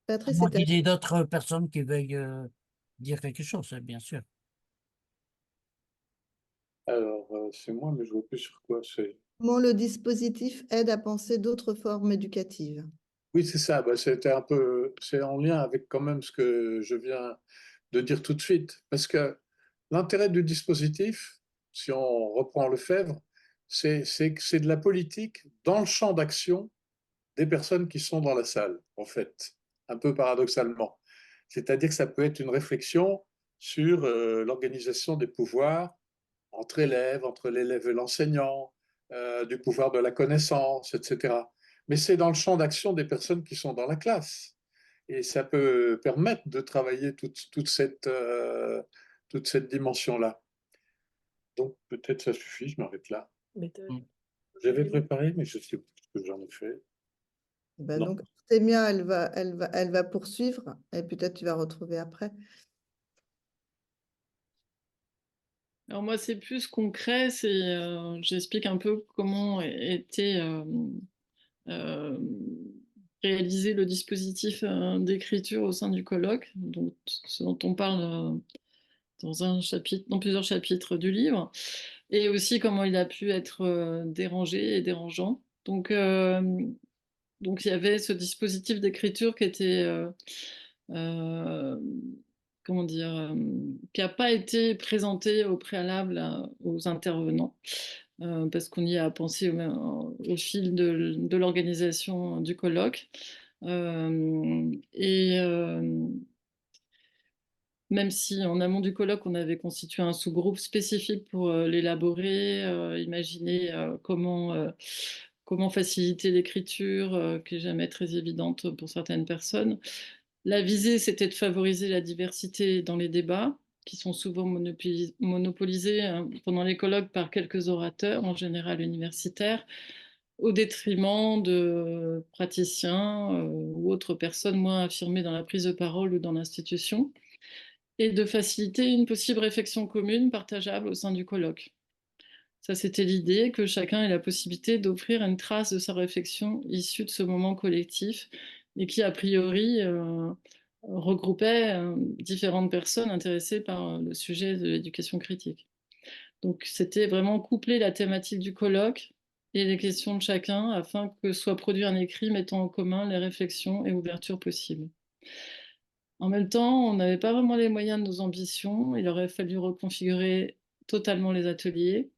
À Patrice, moins c'était qu'il y ait d'autres personnes qui veuillent dire quelque chose, bien sûr. Alors, c'est moi, mais je vois plus sur quoi c'est. comment le dispositif aide à penser d'autres formes éducatives. Oui, c'est ça. Bah, c'était un peu, c'est en lien avec quand même ce que je viens de dire tout de suite. Parce que l'intérêt du dispositif, si on reprend Lefebvre, c'est que c'est de la politique dans le champ d'action des personnes qui sont dans la salle, en fait, un peu paradoxalement. C'est-à-dire que ça peut être une réflexion sur l'organisation des pouvoirs entre l'élève et l'enseignant, du pouvoir de la connaissance, etc. Mais c'est dans le champ d'action des personnes qui sont dans la classe. Et ça peut permettre de travailler toute cette dimension-là. Donc peut-être ça suffit, je m'arrête là. Méthode. Mm. J'avais préparé, mais je sais plus ce que j'en ai fait. Ben Non. donc, Témia, elle va poursuivre et peut-être tu vas retrouver après. Alors moi, c'est plus concret, j'explique un peu comment était euh, réalisé le dispositif d'écriture au sein du colloque, donc ce dont on parle dans plusieurs chapitres du livre, et aussi comment il a pu être dérangé et dérangeant. Donc il y avait ce dispositif d'écriture qui était euh, comment dire, qui n'a pas été présenté au préalable aux intervenants, parce qu'on y a pensé au fil de l'organisation du colloque. Et même si en amont du colloque, on avait constitué un sous-groupe spécifique pour l'élaborer, imaginer comment faciliter l'écriture, qui n'est jamais très évidente pour certaines personnes. La visée, c'était de favoriser la diversité dans les débats, qui sont souvent monopolisés pendant les colloques par quelques orateurs, en général universitaires, au détriment de praticiens ou autres personnes moins affirmées dans la prise de parole ou dans l'institution, et de faciliter une possible réflexion commune partageable au sein du colloque. Ça, c'était l'idée, que chacun ait la possibilité d'offrir une trace de sa réflexion issue de ce moment collectif et qui, a priori, regroupait différentes personnes intéressées par le sujet de l'éducation critique. Donc, c'était vraiment coupler la thématique du colloque et les questions de chacun afin que soit produit un écrit mettant en commun les réflexions et ouvertures possibles. En même temps, on n'avait pas vraiment les moyens de nos ambitions. Il aurait fallu reconfigurer totalement les ateliers,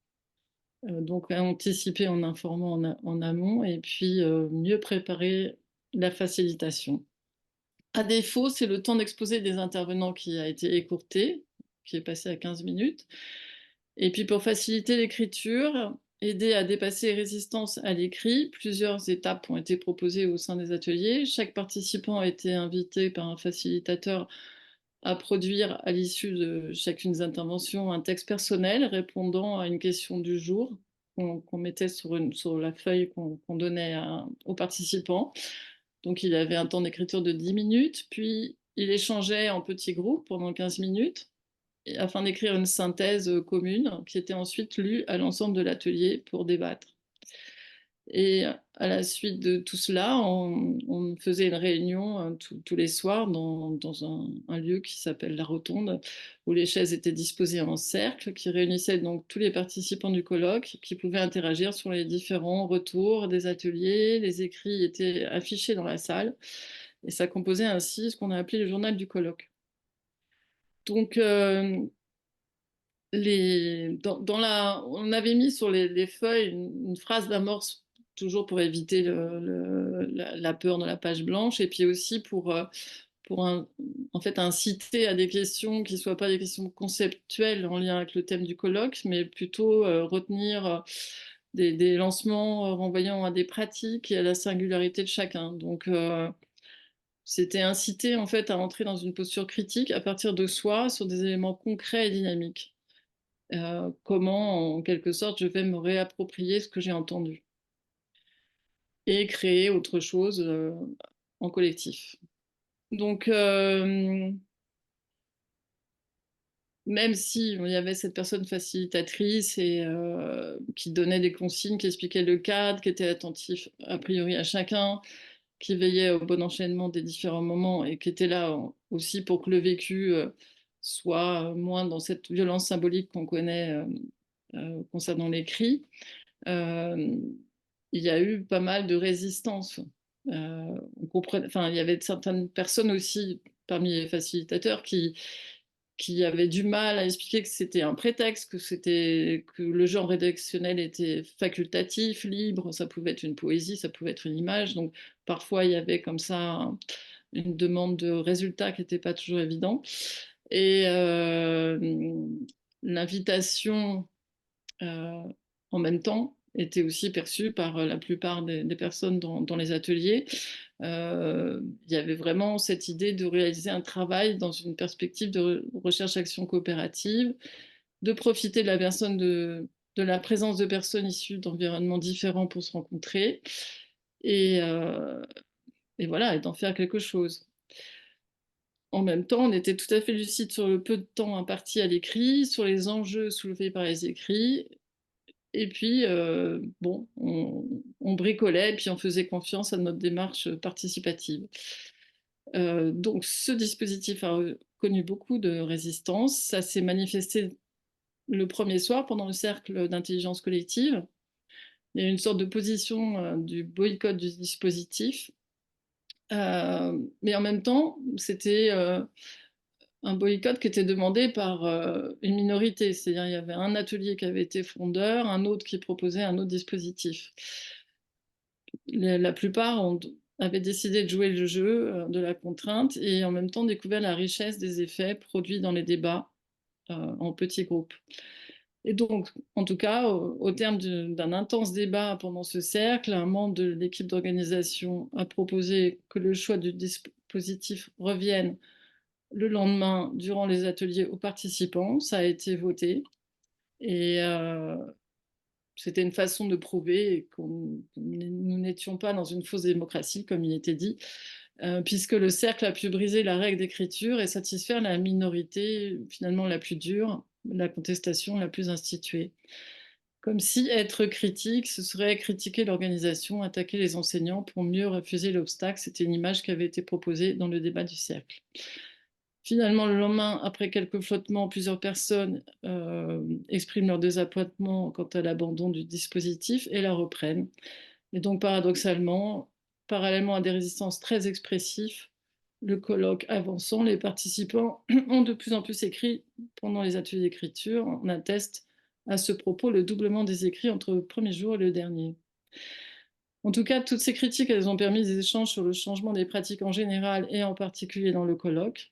donc anticiper en informant en amont et puis mieux préparer la facilitation. À défaut, c'est le temps d'exposer des intervenants qui a été écourté, qui est passé à 15 minutes. Et puis pour faciliter l'écriture, aider à dépasser les résistances à l'écrit, plusieurs étapes ont été proposées au sein des ateliers. Chaque participant a été invité par un facilitateur à produire à l'issue de chacune des interventions un texte personnel répondant à une question du jour qu'on mettait sur la feuille qu'on donnait aux participants. Donc il avait un temps d'écriture de 10 minutes, puis il échangeait en petits groupes pendant 15 minutes afin d'écrire une synthèse commune qui était ensuite lue à l'ensemble de l'atelier pour débattre. Et à la suite de tout cela, on faisait une réunion tous les soirs dans un lieu qui s'appelle la Rotonde, où les chaises étaient disposées en cercle, qui réunissait donc tous les participants du colloque, qui pouvaient interagir sur les différents retours des ateliers. Les écrits étaient affichés dans la salle, et ça composait ainsi ce qu'on a appelé le journal du colloque. Donc, on avait mis sur les feuilles une phrase d'amorce, toujours pour éviter la peur dans la page blanche, et puis aussi pour pour en fait inciter à des questions qui ne soient pas des questions conceptuelles en lien avec le thème du colloque, mais plutôt retenir des lancements renvoyant à des pratiques et à la singularité de chacun. Donc, c'était inciter en fait à entrer dans une posture critique à partir de soi sur des éléments concrets et dynamiques. Comment, en quelque sorte, je vais me réapproprier ce que j'ai entendu et créer autre chose en collectif. Donc, même si il y avait cette personne facilitatrice et qui donnait des consignes, qui expliquait le cadre, qui était attentif a priori à chacun, qui veillait au bon enchaînement des différents moments et qui était là aussi pour que le vécu soit moins dans cette violence symbolique qu'on connaît concernant l'écrit, il y a eu pas mal de résistance. On comprenait, enfin, il y avait certaines personnes aussi parmi les facilitateurs qui avaient du mal à expliquer que c'était un prétexte, que le genre rédactionnel était facultatif, libre, ça pouvait être une poésie, ça pouvait être une image. Donc parfois il y avait comme ça une demande de résultat qui n'était pas toujours évident. Et l'invitation en même temps était aussi perçue par la plupart des personnes dans les ateliers. Il y avait vraiment cette idée de réaliser un travail dans une perspective de recherche-action coopérative, de profiter de la présence de personnes issues d'environnements différents pour se rencontrer et voilà, et d'en faire quelque chose. En même temps, on était tout à fait lucide sur le peu de temps imparti à l'écrit, sur les enjeux soulevés par les écrits. Et puis, bon, on bricolait et puis on faisait confiance à notre démarche participative. Donc, ce dispositif a connu beaucoup de résistance. Ça s'est manifesté le premier soir pendant le cercle d'intelligence collective. Il y a eu une sorte de position du boycott du dispositif. Mais en même temps, c'était un boycott qui était demandé par une minorité. C'est-à-dire il y avait un atelier qui avait été fondeur, un autre qui proposait un autre dispositif. La plupart avaient décidé de jouer le jeu de la contrainte et en même temps découvert la richesse des effets produits dans les débats en petits groupes. Et donc, en tout cas, au terme d'un intense débat pendant ce cercle, un membre de l'équipe d'organisation a proposé que le choix du dispositif revienne le lendemain, durant les ateliers, aux participants. Ça a été voté. Et c'était une façon de prouver que nous n'étions pas dans une fausse démocratie, comme il était dit, puisque le cercle a pu briser la règle d'écriture et satisfaire la minorité, finalement la plus dure, la contestation la plus instituée. Comme si être critique, ce serait critiquer l'organisation, attaquer les enseignants pour mieux refuser l'obstacle. C'était une image qui avait été proposée dans le débat du cercle. Finalement, le lendemain, après quelques flottements, plusieurs personnes expriment leur désappointement quant à l'abandon du dispositif et la reprennent. Et donc, paradoxalement, parallèlement à des résistances très expressives, le colloque avançant, les participants ont de plus en plus écrit pendant les ateliers d'écriture. On atteste à ce propos le doublement des écrits entre le premier jour et le dernier. En tout cas, toutes ces critiques, elles ont permis des échanges sur le changement des pratiques en général et en particulier dans le colloque.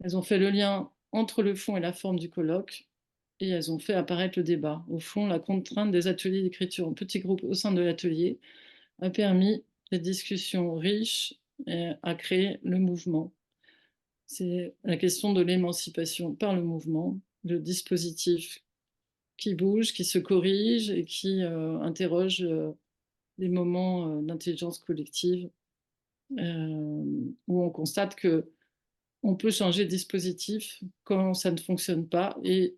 Elles ont fait le lien entre le fond et la forme du colloque et elles ont fait apparaître le débat. Au fond, la contrainte des ateliers d'écriture en petits groupes au sein de l'atelier a permis des discussions riches et a créé le mouvement. C'est la question de l'émancipation par le mouvement, le dispositif qui bouge, qui se corrige et qui interroge les moments d'intelligence collective où on constate que on peut changer de dispositif quand ça ne fonctionne pas. Et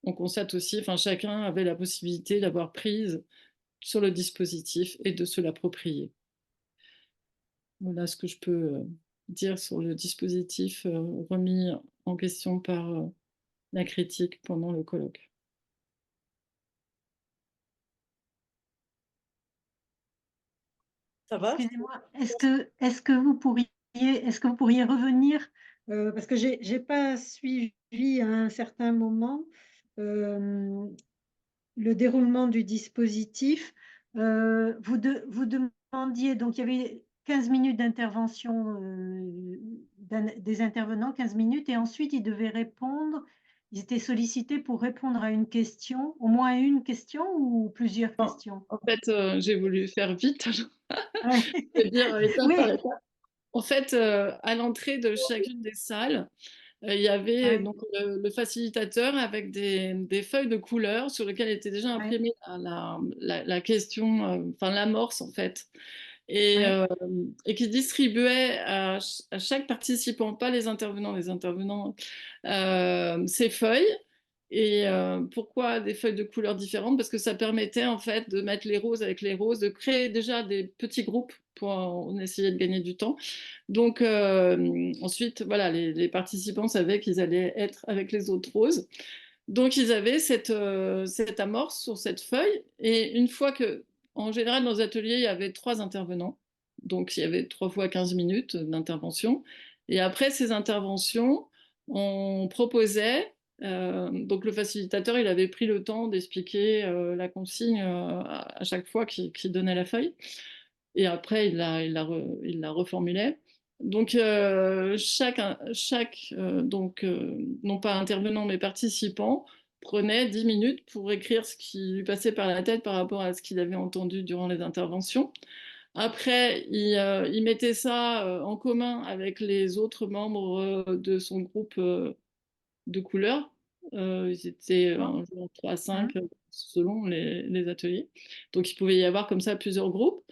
on constate aussi, enfin, chacun avait la possibilité d'avoir prise sur le dispositif et de se l'approprier. Voilà ce que je peux dire sur le dispositif remis en question par la critique pendant le colloque. Ça va? Excusez-moi, est-ce que vous pourriez revenir, parce que j'ai pas suivi à un certain moment le déroulement du dispositif. Vous demandiez, donc il y avait 15 minutes d'intervention des intervenants, 15 minutes, et ensuite ils devaient répondre. Ils étaient sollicités pour répondre à une question, au moins une question ou plusieurs Bon, questions. en fait, j'ai voulu faire vite, Ouais. je vais dire étape Oui, par étape. En fait, à l'entrée de chacune des salles, il y avait ouais, donc le facilitateur avec des feuilles de couleur sur lesquelles était déjà ouais, imprimée la question, enfin l'amorce en fait, et, ouais. euh, et qui distribuait à chaque participant, pas les intervenants, ces feuilles. Et pourquoi des feuilles de couleurs différentes? Parce que ça permettait en fait de mettre les roses avec les roses, de créer déjà des petits groupes pour essayer de gagner du temps. Donc ensuite, voilà, les participants savaient qu'ils allaient être avec les autres roses. Donc ils avaient cette amorce sur cette feuille. Et une fois que, en général, dans les ateliers, il y avait 3 intervenants. Donc il y avait 3 fois 15 minutes d'intervention. Et après ces interventions, on proposait, donc le facilitateur, il avait pris le temps d'expliquer la consigne à chaque fois qu'il donnait la feuille. Et après, il la reformulait. Donc, non pas intervenant, mais participant, prenait 10 minutes pour écrire ce qui lui passait par la tête par rapport à ce qu'il avait entendu durant les interventions. Après, il mettait ça en commun avec les autres membres de son groupe de couleurs. Ils étaient un jour 3 à 5 selon les ateliers. Donc, il pouvait y avoir comme ça plusieurs groupes.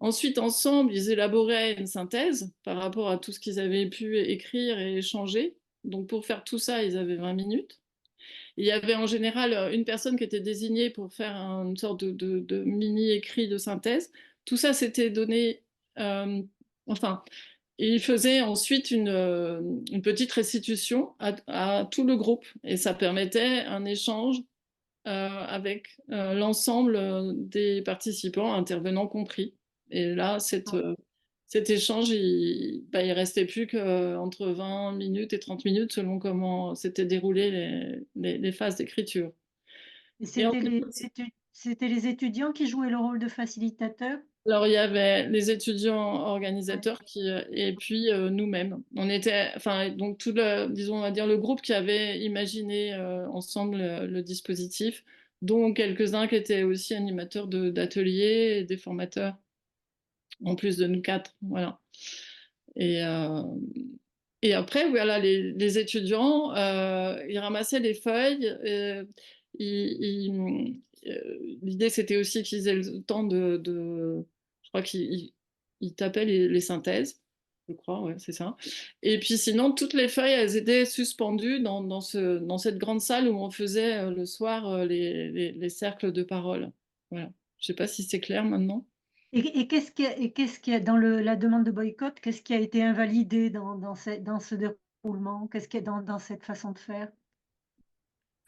Ensuite, ensemble, ils élaboraient une synthèse par rapport à tout ce qu'ils avaient pu écrire et échanger. Donc, pour faire tout ça, ils avaient 20 minutes. Il y avait en général une personne qui était désignée pour faire une sorte de mini-écrit de synthèse. Tout ça, c'était donné. Enfin, il faisait ensuite une petite restitution à tout le groupe. Et ça permettait un échange avec l'ensemble des participants, intervenants compris. Et là, cet échange, il restait plus qu'entre 20 minutes et 30 minutes selon comment s'étaient déroulées les phases d'écriture. Et Et en- c'était les étudiants qui jouaient le rôle de facilitateur? alors, il y avait les étudiants Ouais. organisateurs et puis nous-mêmes. On était, enfin, donc disons, on va dire le groupe qui avait imaginé ensemble le dispositif, dont quelques-uns qui étaient aussi animateurs d'ateliers et des formateurs, en plus de nous 4, voilà. Et, euh, et après, voilà, les étudiants, ils ramassaient les feuilles. L'idée, c'était aussi qu'ils aient le temps je crois qu'ils tapaient les synthèses, je crois, ouais, c'est ça. Et puis sinon, toutes les feuilles, elles étaient suspendues dans cette grande salle où on faisait le soir les cercles de parole. Voilà. Je sais pas si c'est clair maintenant. Et qu'est-ce qui a dans la demande de boycott, qu'est-ce qui a été invalidé dans ce déroulement? Qu'est-ce qui est dans cette façon de faire?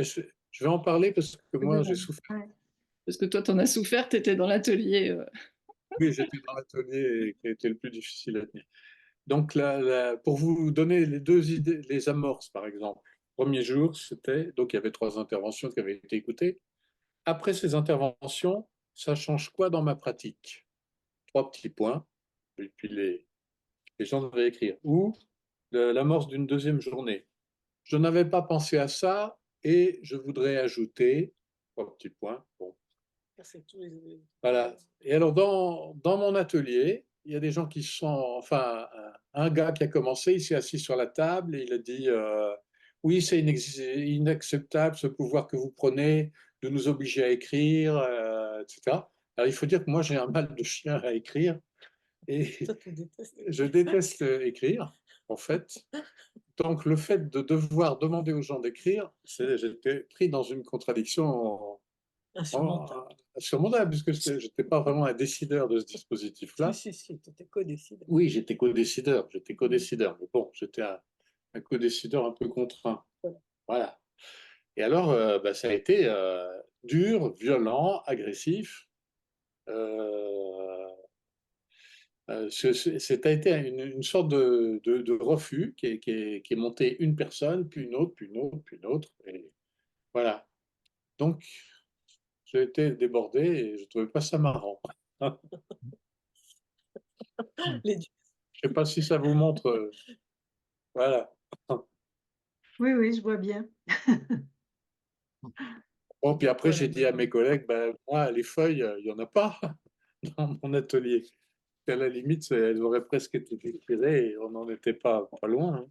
Je vais en parler parce que Oui, moi, j'ai oui. souffert. Ouais. Parce que toi, t'en as souffert, t'étais dans l'atelier. Oui, j'étais dans l'atelier qui a été le plus difficile à tenir. Donc, pour vous donner les deux idées, les amorces, par exemple. Premier jour, donc il y avait 3 interventions qui avaient été écoutées. Après ces interventions, ça change quoi dans ma pratique? 3 petits points, et puis les gens devaient écrire. Ou l'amorce d'une deuxième journée. Je n'avais pas pensé à ça et je voudrais ajouter 3 petits points. Bon, Ça, c'est tous les- voilà. Et alors, dans mon atelier, il y a des gens qui sont, enfin, un gars qui a commencé, il s'est assis sur la table et il a dit oui, c'est inacceptable ce pouvoir que vous prenez de nous obliger à écrire, etc. Alors, il faut dire que moi, j'ai un mal de chien à écrire et Toi, tu détestes. je déteste écrire, en fait. Donc, le fait de devoir demander aux gens d'écrire, j'étais pris dans une contradiction Insurmontable. insurmontable, puisque je n'étais pas vraiment un décideur de ce Si, dispositif-là. si, tu étais co-décideur. Oui, j'étais co-décideur, mais bon, j'étais un co-décideur un peu contraint. Voilà. Voilà. Et alors, ça a été dur, violent, agressif. Euh, Ça a été une sorte de refus qui est monté une personne, puis une autre, puis une autre, puis une autre. Et voilà. Donc, j'ai été débordé et je ne trouvais pas ça marrant. Les dieux. Je ne sais pas si ça vous montre. Voilà. Oui, oui, je vois bien. Bon, puis après, j'ai Voilà. dit à mes collègues, ben, moi, les feuilles, il n'y en a pas dans mon atelier. À la limite, elles auraient presque été expirées et on n'en était pas loin.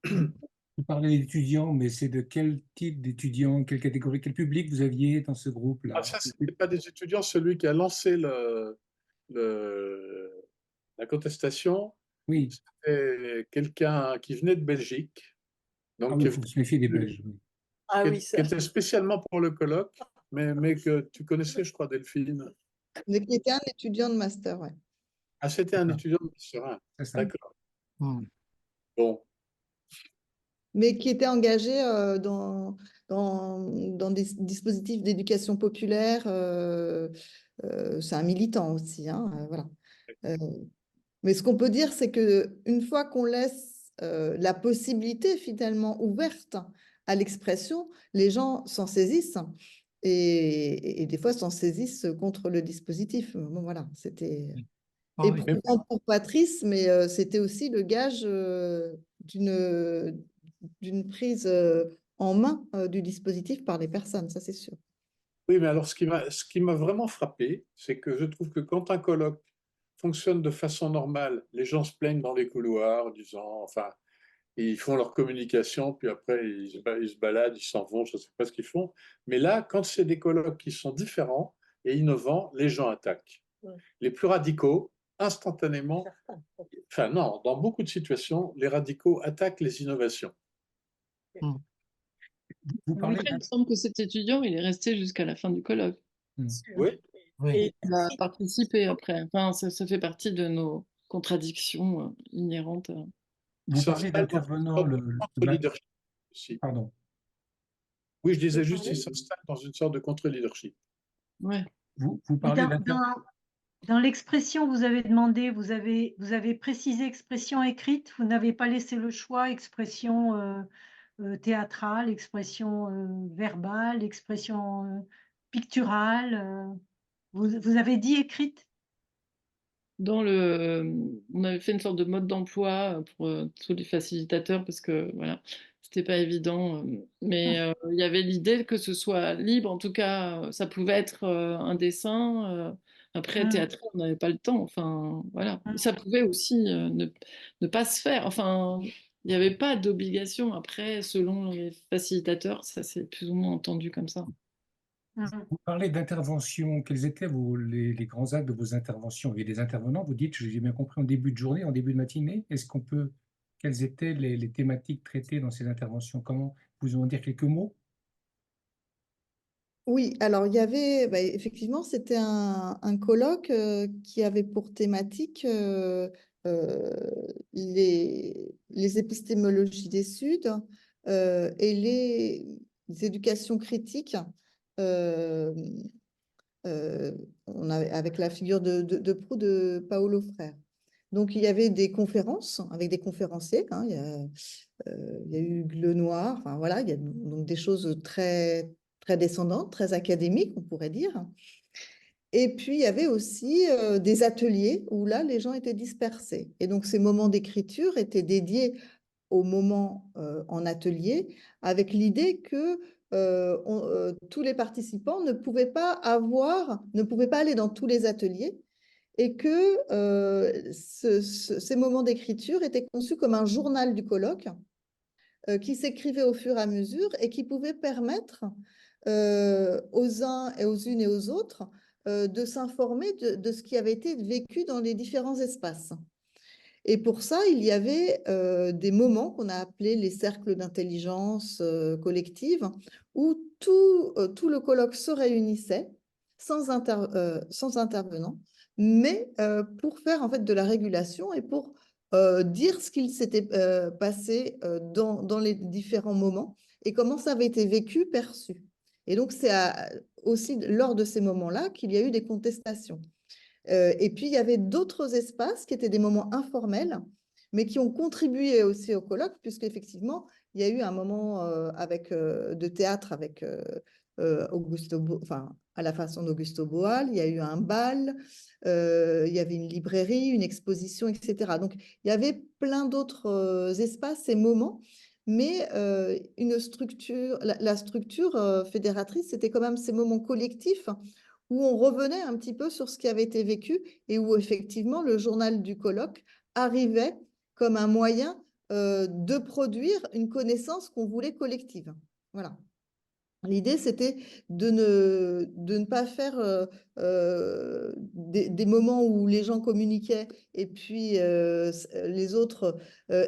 Hein. Vous parlez d'étudiants, mais c'est de quel type d'étudiants, quelle catégorie, quel public vous aviez dans ce Ah, groupe-là? ça, ce n'était pas des étudiants. Celui qui a lancé la contestation, Oui. c'était quelqu'un qui venait de Belgique, Ah donc oui, il faut se méfier des Belges. Oui. Ah qui oui, ça. était spécialement pour le colloque, mais que tu connaissais, je crois, Delphine. Mais qui était un étudiant de master, ouais. Ah, c'était un D'accord. étudiant de Serein. C'est ça. D'accord. Hmm. Bon. Mais qui était engagé dans des dispositifs d'éducation populaire. C'est un militant aussi, hein, voilà. Mais ce qu'on peut dire, c'est qu'une fois qu'on laisse la possibilité finalement ouverte à l'expression, les gens s'en saisissent et des fois s'en saisissent contre le dispositif. Bon, voilà, c'était Ah oui. éprouvant pour Patrice, mais c'était aussi le gage d'une prise en main du dispositif par les personnes, ça c'est sûr. Oui, mais alors ce qui m'a vraiment frappé, c'est que je trouve que quand un colloque fonctionne de façon normale, les gens se plaignent dans les couloirs en disant, enfin, ils font leur communication, puis après ils se baladent, ils s'en vont, je ne sais pas ce qu'ils font. Mais là, quand c'est des colloques qui sont différents et innovants, les gens attaquent. Ouais. Les plus radicaux, instantanément, enfin non, dans beaucoup de situations, les radicaux attaquent les innovations. Vous parlez Après, il me semble que cet étudiant, il est resté jusqu'à la fin du colloque. Oui, Oui. Et Il a participé après. Enfin, ça fait partie de nos contradictions inhérentes. Vous ça parlez s'installe dans une d'intervenants, sorte de contre-leadership aussi. pardon. Oui, je disais Vous juste parlez qu'il s'installe dans une sorte de contre-leadership. Ouais. Vous Et parlez d'intervenants. dans l'expression, vous avez demandé, vous avez précisé expression écrite, vous n'avez pas laissé le choix, expression théâtrale, expression verbale, expression picturale. Vous avez dit écrite? On avait fait une sorte de mode d'emploi pour tous les facilitateurs parce que voilà, c'était pas évident. Mais il y avait l'idée que ce soit libre. En tout cas, ça pouvait être un dessin. Après, théâtre, on n'avait pas le temps. Enfin, voilà. Ça pouvait aussi ne pas se faire. Enfin, il n'y avait pas d'obligation. Après, selon les facilitateurs, ça s'est plus ou moins entendu comme ça. Vous parlez d'intervention. Quels étaient les grands axes de vos interventions? Il y a des intervenants, vous dites, j'ai bien compris, en début de journée, en début de matinée. Quelles étaient les thématiques traitées dans ces interventions? Comment vous en dire quelques mots? Oui, alors il y avait, effectivement, c'était un colloque qui avait pour thématique euh, les épistémologies des Suds et les éducations critiques. euh, avec la figure de proue de Paolo Frère. Donc, il y avait des conférences avec des conférenciers. Hein, il y a eu Le Noir. Enfin, voilà, il y a donc des choses très, très descendantes, très académiques, on pourrait dire. Et puis, il y avait aussi des ateliers où là, les gens étaient dispersés. Et donc, ces moments d'écriture étaient dédiés au moment en atelier, avec l'idée que tous les participants ne pouvaient pas aller dans tous les ateliers et que ces moments d'écriture étaient conçus comme un journal du colloque qui s'écrivait au fur et à mesure et qui pouvait permettre aux uns et aux unes et aux autres de s'informer de ce qui avait été vécu dans les différents espaces. Et pour ça, il y avait des moments qu'on a appelés les cercles d'intelligence collective, où tout le colloque se réunissait sans intervenant, mais pour faire en fait de la régulation et pour dire ce qu'il s'était passé dans les différents moments et comment ça avait été vécu, perçu. Et donc, c'est aussi lors de ces moments-là qu'il y a eu des contestations. Et puis, il y avait d'autres espaces qui étaient des moments informels, mais qui ont contribué aussi au colloque, puisqu'effectivement, il y a eu un moment de théâtre avec à la façon d'Augusto Boal, il y a eu un bal, il y avait une librairie, une exposition, etc. Donc, il y avait plein d'autres espaces et moments, mais une structure, la structure fédératrice, c'était quand même ces moments collectifs où on revenait un petit peu sur ce qui avait été vécu et où effectivement le journal du colloque arrivait comme un moyen de produire une connaissance qu'on voulait collective. Voilà. L'idée, c'était de ne pas faire des moments où les gens communiquaient et puis les autres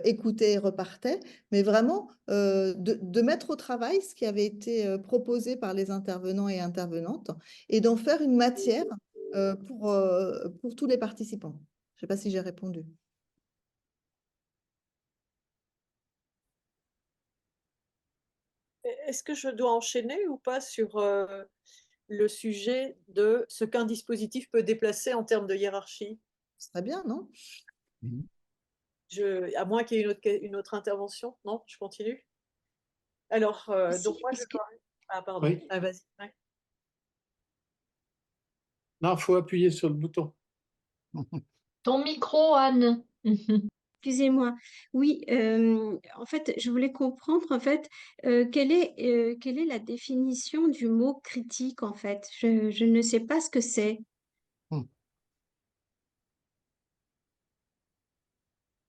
écoutaient et repartaient, mais vraiment de mettre au travail ce qui avait été proposé par les intervenants et intervenantes et d'en faire une matière pour tous les participants. Je ne sais pas si j'ai répondu. Est-ce que je dois enchaîner ou pas sur le sujet de ce qu'un dispositif peut déplacer en termes de hiérarchie? Ce serait bien, non? À moins qu'il y ait une autre intervention. Non, je continue. Alors, donc moi, je dois... Ah, pardon. Oui. Ah, vas-y. Ouais. Non, il faut appuyer sur le bouton. Ton micro, Anne. Excusez-moi. Oui, en fait, je voulais comprendre, en fait, quelle est la définition du mot critique, en fait. Je ne sais pas ce que c'est.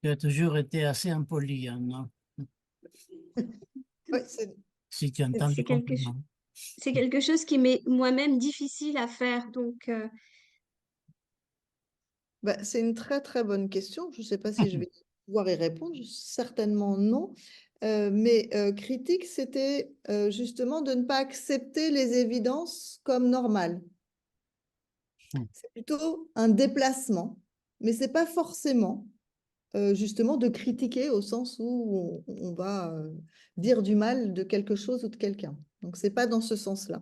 Tu as toujours été assez impoli, Anne. Oui, c'est Si tu entends les compliments. C'est quelque chose qui m'est moi-même difficile à faire. Donc, c'est une très très bonne question. Je ne sais pas si je vais pouvoir y répondre. Certainement non. Mais critique, c'était justement de ne pas accepter les évidences comme normales. C'est plutôt un déplacement, mais ce n'est pas forcément justement de critiquer au sens où on va dire du mal de quelque chose ou de quelqu'un. Donc, ce n'est pas dans ce sens-là.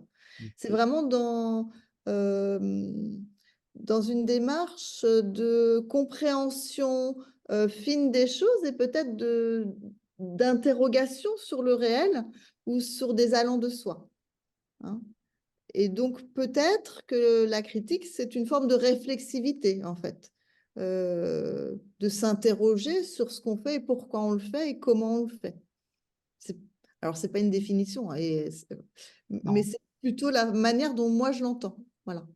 C'est vraiment dans une démarche de compréhension fine des choses et peut-être d'interrogation sur le réel ou sur des allants de soi. Hein. Et donc, peut-être que la critique, c'est une forme de réflexivité, en fait, de s'interroger sur ce qu'on fait et pourquoi on le fait et comment on le fait. Alors, ce n'est pas une définition, mais c'est plutôt la manière dont moi je l'entends. Voilà.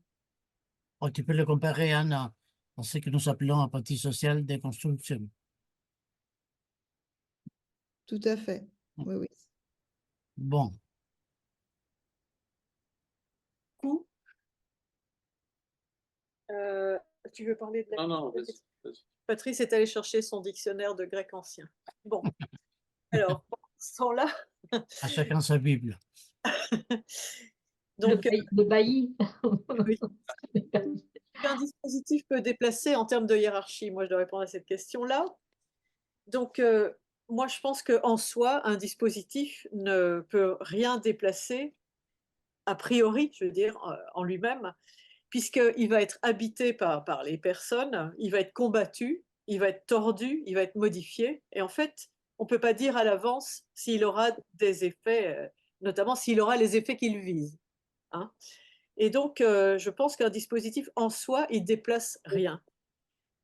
Oh, tu peux le comparer, Anne, à ce que nous appelons un parti social de construction. Tout à fait. Oui, oui. Bon. Tu veux parler de la... Non, vas-y. Patrice est allé chercher son dictionnaire de grec ancien. Bon. Alors, pendant ce temps-là... À chacun sa Bible. Donc, le bailli. Oui. Un dispositif peut déplacer en termes de hiérarchie. Moi, je dois répondre à cette question-là. Donc, moi, je pense qu'en soi, un dispositif ne peut rien déplacer, a priori, je veux dire, en lui-même, puisqu'il va être habité par les personnes, il va être combattu, il va être tordu, il va être modifié. Et en fait, on ne peut pas dire à l'avance s'il aura des effets, notamment s'il aura les effets qu'il vise. Hein. Et donc, je pense qu'un dispositif en soi, il ne déplace rien.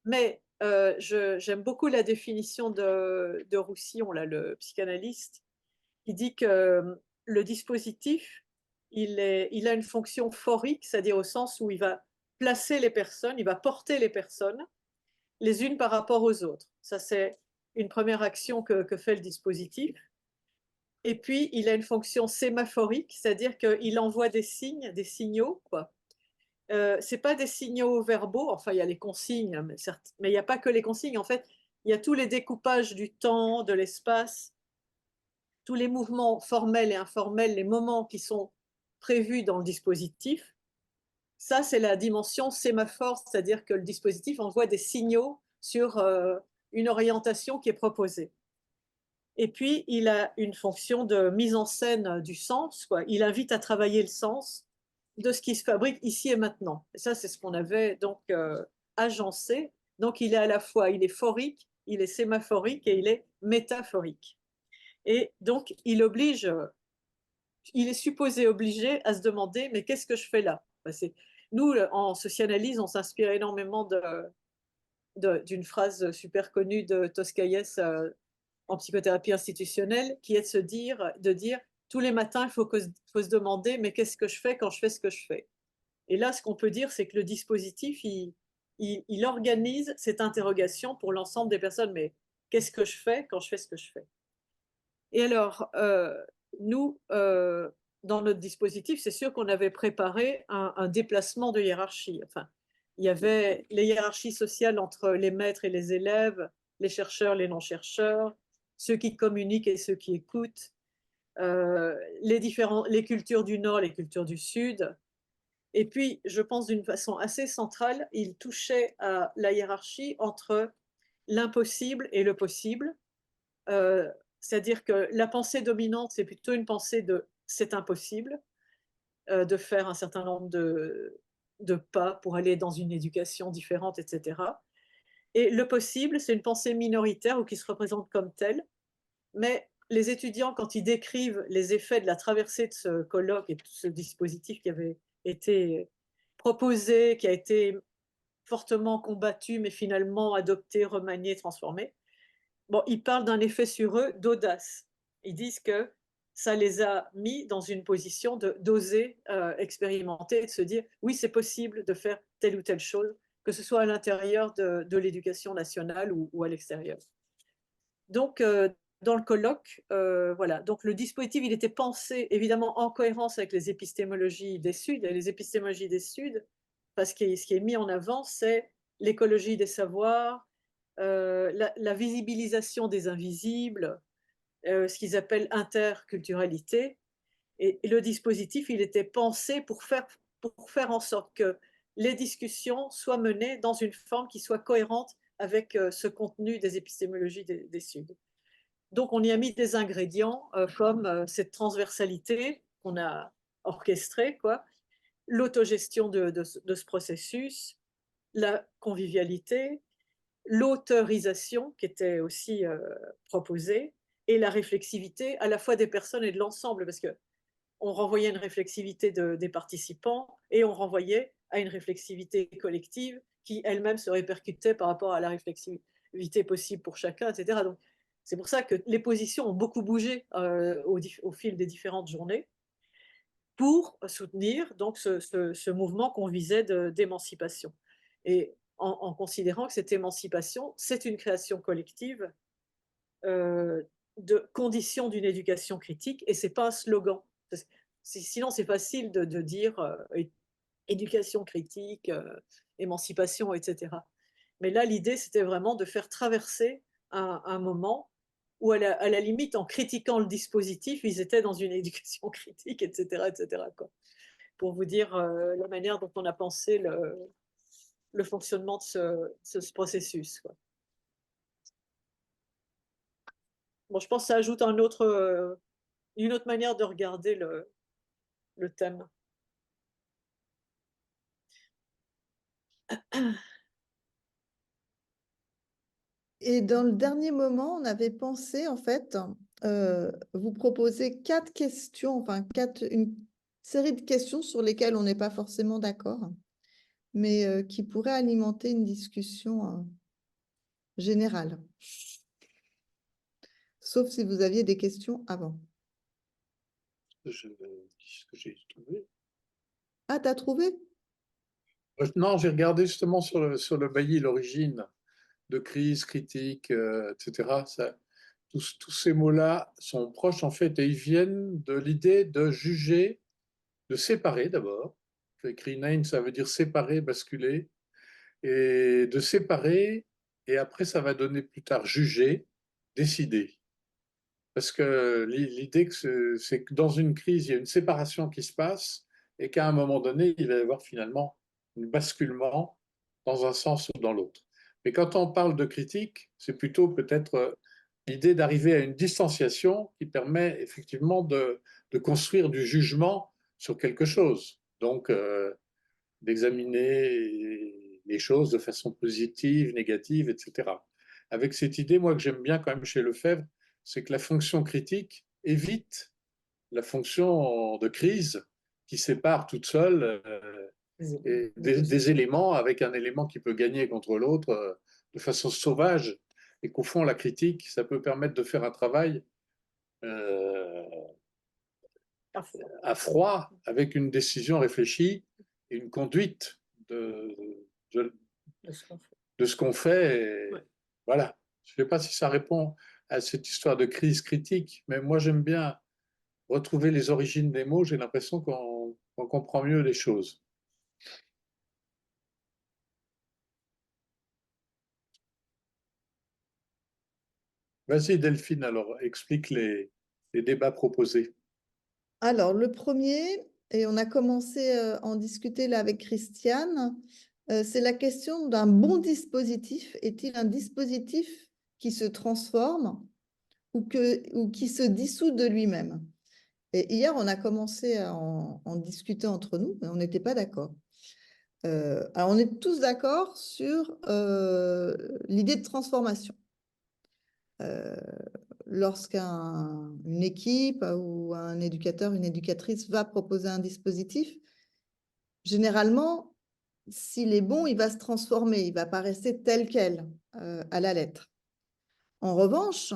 Mais j'aime beaucoup la définition de Roussillon, là, le psychanalyste, qui dit que le dispositif, il a une fonction phorique, c'est-à-dire au sens où il va placer les personnes, il va porter les personnes les unes par rapport aux autres. Ça, c'est une première action que fait le dispositif. Et puis, il a une fonction sémaphorique, c'est-à-dire qu'il envoie des signes, des signaux, quoi. C'est pas des signaux verbaux, enfin, il y a les consignes, mais il n'y a pas que les consignes. En fait, il y a tous les découpages du temps, de l'espace, tous les mouvements formels et informels, les moments qui sont prévus dans le dispositif. Ça, c'est la dimension sémaphore, c'est-à-dire que le dispositif envoie des signaux sur une orientation qui est proposée. Et puis, il a une fonction de mise en scène du sens, quoi. Il invite à travailler le sens de ce qui se fabrique ici et maintenant. Et ça, c'est ce qu'on avait donc agencé. Donc, il est à la fois, il est phorique, il est sémaphorique et il est métaphorique. Et donc, il oblige, il est supposé obligé à se demander, mais qu'est-ce que je fais là? Nous, en socianalyse, on s'inspire énormément d'une phrase super connue de Toscaïès en psychothérapie institutionnelle, qui est de dire tous les matins, il faut se demander, mais qu'est-ce que je fais quand je fais ce que je fais? Et là, ce qu'on peut dire, c'est que le dispositif, il organise cette interrogation pour l'ensemble des personnes, mais qu'est-ce que je fais quand je fais ce que je fais? Et alors, nous, dans notre dispositif, c'est sûr qu'on avait préparé un déplacement de hiérarchie. Enfin, il y avait les hiérarchies sociales entre les maîtres et les élèves, les chercheurs, les non-chercheurs, ceux qui communiquent et ceux qui écoutent, les cultures du Nord, les cultures du Sud. Et puis, je pense d'une façon assez centrale, il touchait à la hiérarchie entre l'impossible et le possible. C'est-à-dire que la pensée dominante, c'est plutôt une pensée de « c'est impossible », de faire un certain nombre de pas pour aller dans une éducation différente, etc. Et le possible, c'est une pensée minoritaire ou qui se représente comme telle. Mais les étudiants, quand ils décrivent les effets de la traversée de ce colloque et de ce dispositif qui avait été proposé, qui a été fortement combattu, mais finalement adopté, remanié, transformé, bon, ils parlent d'un effet sur eux d'audace. Ils disent que ça les a mis dans une position d'oser expérimenter, de se dire oui, c'est possible de faire telle ou telle chose, que ce soit à l'intérieur de l'éducation nationale ou à l'extérieur. Donc, dans le colloque, voilà. Donc, le dispositif, il était pensé évidemment en cohérence avec les épistémologies des Suds. Et les épistémologies des Suds, parce que ce qui est mis en avant, c'est l'écologie des savoirs, la visibilisation des invisibles, ce qu'ils appellent interculturalité. Et le dispositif, il était pensé pour faire en sorte que les discussions soient menées dans une forme qui soit cohérente avec ce contenu des épistémologies des Suds. Donc, on y a mis des ingrédients comme cette transversalité qu'on a orchestrée, l'autogestion de ce processus, la convivialité, l'autorisation qui était aussi proposée, et la réflexivité à la fois des personnes et de l'ensemble, parce qu'on renvoyait une réflexivité des participants et on renvoyait à une réflexivité collective qui elle-même se répercutait par rapport à la réflexivité possible pour chacun, etc. Donc, c'est pour ça que les positions ont beaucoup bougé au fil des différentes journées pour soutenir donc ce mouvement qu'on visait d'émancipation. Et en considérant que cette émancipation, c'est une création collective de conditions d'une éducation critique, et ce n'est pas un slogan. Sinon, c'est facile de dire éducation critique, émancipation, etc. Mais là, l'idée, c'était vraiment de faire traverser un moment où, à la limite, en critiquant le dispositif, ils étaient dans une éducation critique, etc., etc., quoi. Pour vous dire la manière dont on a pensé le fonctionnement de ce processus, quoi. Bon, je pense que ça ajoute une autre manière de regarder le thème. Et dans le dernier moment, on avait pensé, en fait, vous proposer 4 questions, enfin une série de questions sur lesquelles on n'est pas forcément d'accord, mais qui pourraient alimenter une discussion générale. Sauf si vous aviez des questions avant. Je dis ce que j'ai trouvé. Ah, t'as trouvé? Non, j'ai regardé justement sur le Bailly, l'origine de crise, critique, etc. Tous ces mots-là sont proches en fait et ils viennent de l'idée de juger, de séparer d'abord. J'ai écrit name, ça veut dire séparer, basculer, et de séparer, et après ça va donner plus tard juger, décider. Parce que l'idée, c'est que dans une crise, il y a une séparation qui se passe et qu'à un moment donné, il va y avoir finalement un basculement dans un sens ou dans l'autre. Mais quand on parle de critique, c'est plutôt peut-être l'idée d'arriver à une distanciation qui permet effectivement de construire du jugement sur quelque chose. Donc, d'examiner les choses de façon positive, négative, etc. Avec cette idée, moi, que j'aime bien quand même chez Lefebvre, c'est que la fonction critique évite la fonction de crise qui sépare toute seule des éléments avec un élément qui peut gagner contre l'autre de façon sauvage, et qu'au fond, la critique, ça peut permettre de faire un travail à froid, avec une décision réfléchie et une conduite de ce qu'on fait. Et Ouais. voilà. Je ne sais pas si ça répond à cette histoire de crise critique, mais moi j'aime bien retrouver les origines des mots. J'ai l'impression qu'on comprend mieux les choses. Vas-y Delphine, alors explique les débats proposés. Alors, le premier, et on a commencé à en discuter là avec Christiane, c'est la question d'un bon dispositif. Est-il un dispositif qui se transforme ou qui se dissout de lui-même? Et hier, on a commencé à en discuter entre nous, mais on n'était pas d'accord. Alors, on est tous d'accord sur l'idée de transformation. Lorsqu'une équipe ou un éducateur, une éducatrice va proposer un dispositif, généralement, s'il est bon, il va se transformer, il ne va pas rester tel quel à la lettre. En revanche,